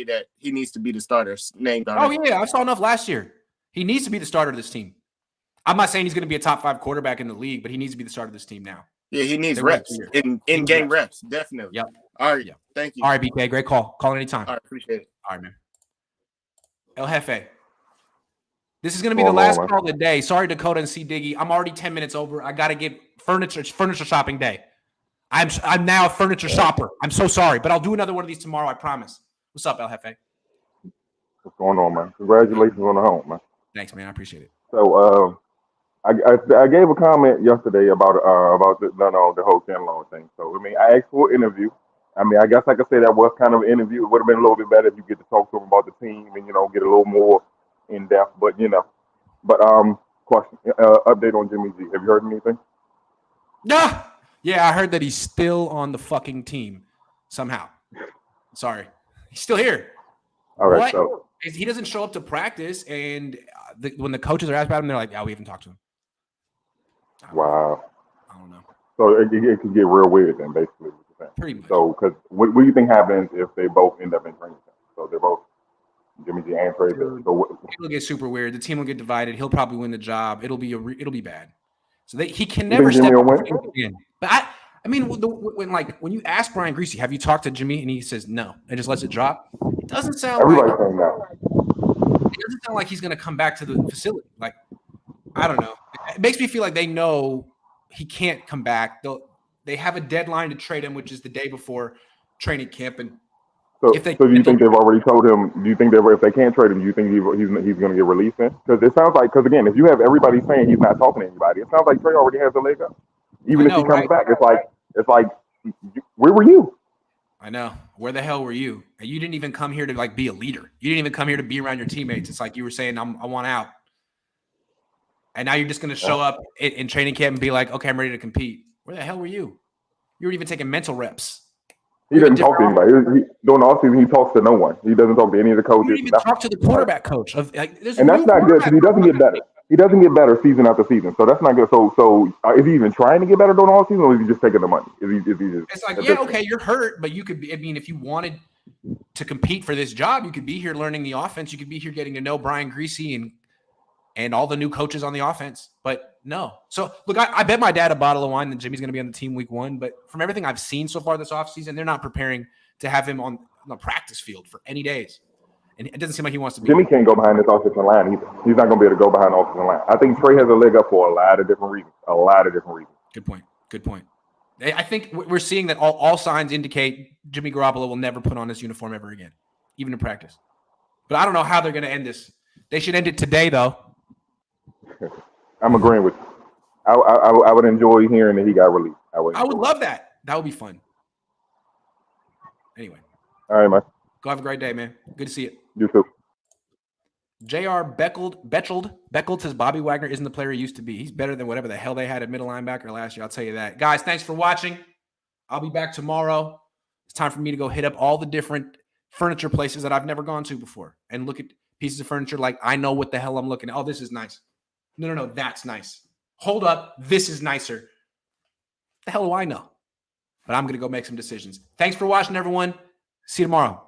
that he needs to be the starter named already? Oh, yeah. I saw enough last year. He needs to be the starter of this team. I'm not saying he's going to be a top 5 quarterback in the league, but he needs to be the starter of this team now. Yeah, he needs reps, in-game reps, definitely. Yep. All right, thank you. All right, BK, great call. Call anytime. All right, appreciate it. All right, man. El Jefe. This is going to be the last call of the day. Sorry, Dakota and C. Diggy. I'm already 10 minutes over. I got to get furniture shopping day. I'm now a furniture shopper. I'm so sorry, but I'll do another one of these tomorrow. I promise. What's up, El Jefe? What's going on, man? Congratulations on the home, man. Thanks, man. I appreciate it. So, I gave a comment yesterday about the whole Ken Long thing. So I mean, I asked for an interview. I mean, I guess I could say that was kind of an interview. It would have been a little bit better if you get to talk to him about the team and get a little more in depth. But question, update on Jimmy G. Have you heard anything? Yeah, I heard that he's still on the fucking team somehow. Sorry, he's still here. All right, what? So he doesn't show up to practice, and when the coaches are asked about him, they're like, "Yeah, we haven't talked to him." Wow. I don't know. So it could get real weird then, basically. What you're saying. Pretty much. So, because what do you think happens if they both end up in training camp? So they're both Jimmy G and Trey. So it'll get super weird. The team will get divided. He'll probably win the job. It'll be bad. So he can never step up again. But I mean, when you ask Brian Griese, have you talked to Jimmy, and he says no, and just lets it drop. It doesn't sound saying that. It doesn't sound like he's going to come back to the facility. Like, I don't know. It makes me feel like they know he can't come back. They have a deadline to trade him, which is the day before training camp. And so do you think they've already told him? Do you think if they can't trade him, do you think he's going to get released then? Because it sounds like, again, if you have everybody saying he's not talking to anybody, it sounds like Trey already has a leg up. Even if he comes back, it's like, where were you? I know. Where the hell were you? You didn't even come here to be a leader. You didn't even come here to be around your teammates. It's like you were saying, I want out. And now you're just going to show up in training camp and be like, okay, I'm ready to compete. Where the hell were you? You weren't even taking mental reps. He doesn't talk to anybody. During the offseason, he talks to no one. He doesn't talk to any of the coaches. He didn't even talk to the quarterback coach. And that's not good because he doesn't get better. He doesn't get better season after season. So that's not good. So is he even trying to get better during the offseason, or is he just taking the money? It's like, yeah, okay, you're hurt, but you could be. I mean, if you wanted to compete for this job, you could be here learning the offense. You could be here getting to know Brian Griese and all the new coaches on the offense. But no. So, look, I bet my dad a bottle of wine that Jimmy's going to be on the team week 1. But from everything I've seen so far this offseason, they're not preparing to have him on the practice field for any days. And it doesn't seem like he wants to be. Jimmy can't go behind this offensive line either. He's not going to be able to go behind the offensive line. I think Trey has a leg up for a lot of different reasons. Good point. I think we're seeing that all signs indicate Jimmy Garoppolo will never put on his uniform ever again, even in practice. But I don't know how they're going to end this. They should end it today, though. I'm agreeing with you. I would enjoy hearing that he got released. I would love that. That would be fun. Anyway. All right, man. Go have a great day, man. Good to see you. You too. J.R. Beckled says Bobby Wagner isn't the player he used to be. He's better than whatever the hell they had at middle linebacker last year. I'll tell you that. Guys, thanks for watching. I'll be back tomorrow. It's time for me to go hit up all the different furniture places that I've never gone to before and look at pieces of furniture like I know what the hell I'm looking at. Oh, this is nice. No, that's nice. Hold up. This is nicer. The hell do I know? But I'm going to go make some decisions. Thanks for watching, everyone. See you tomorrow.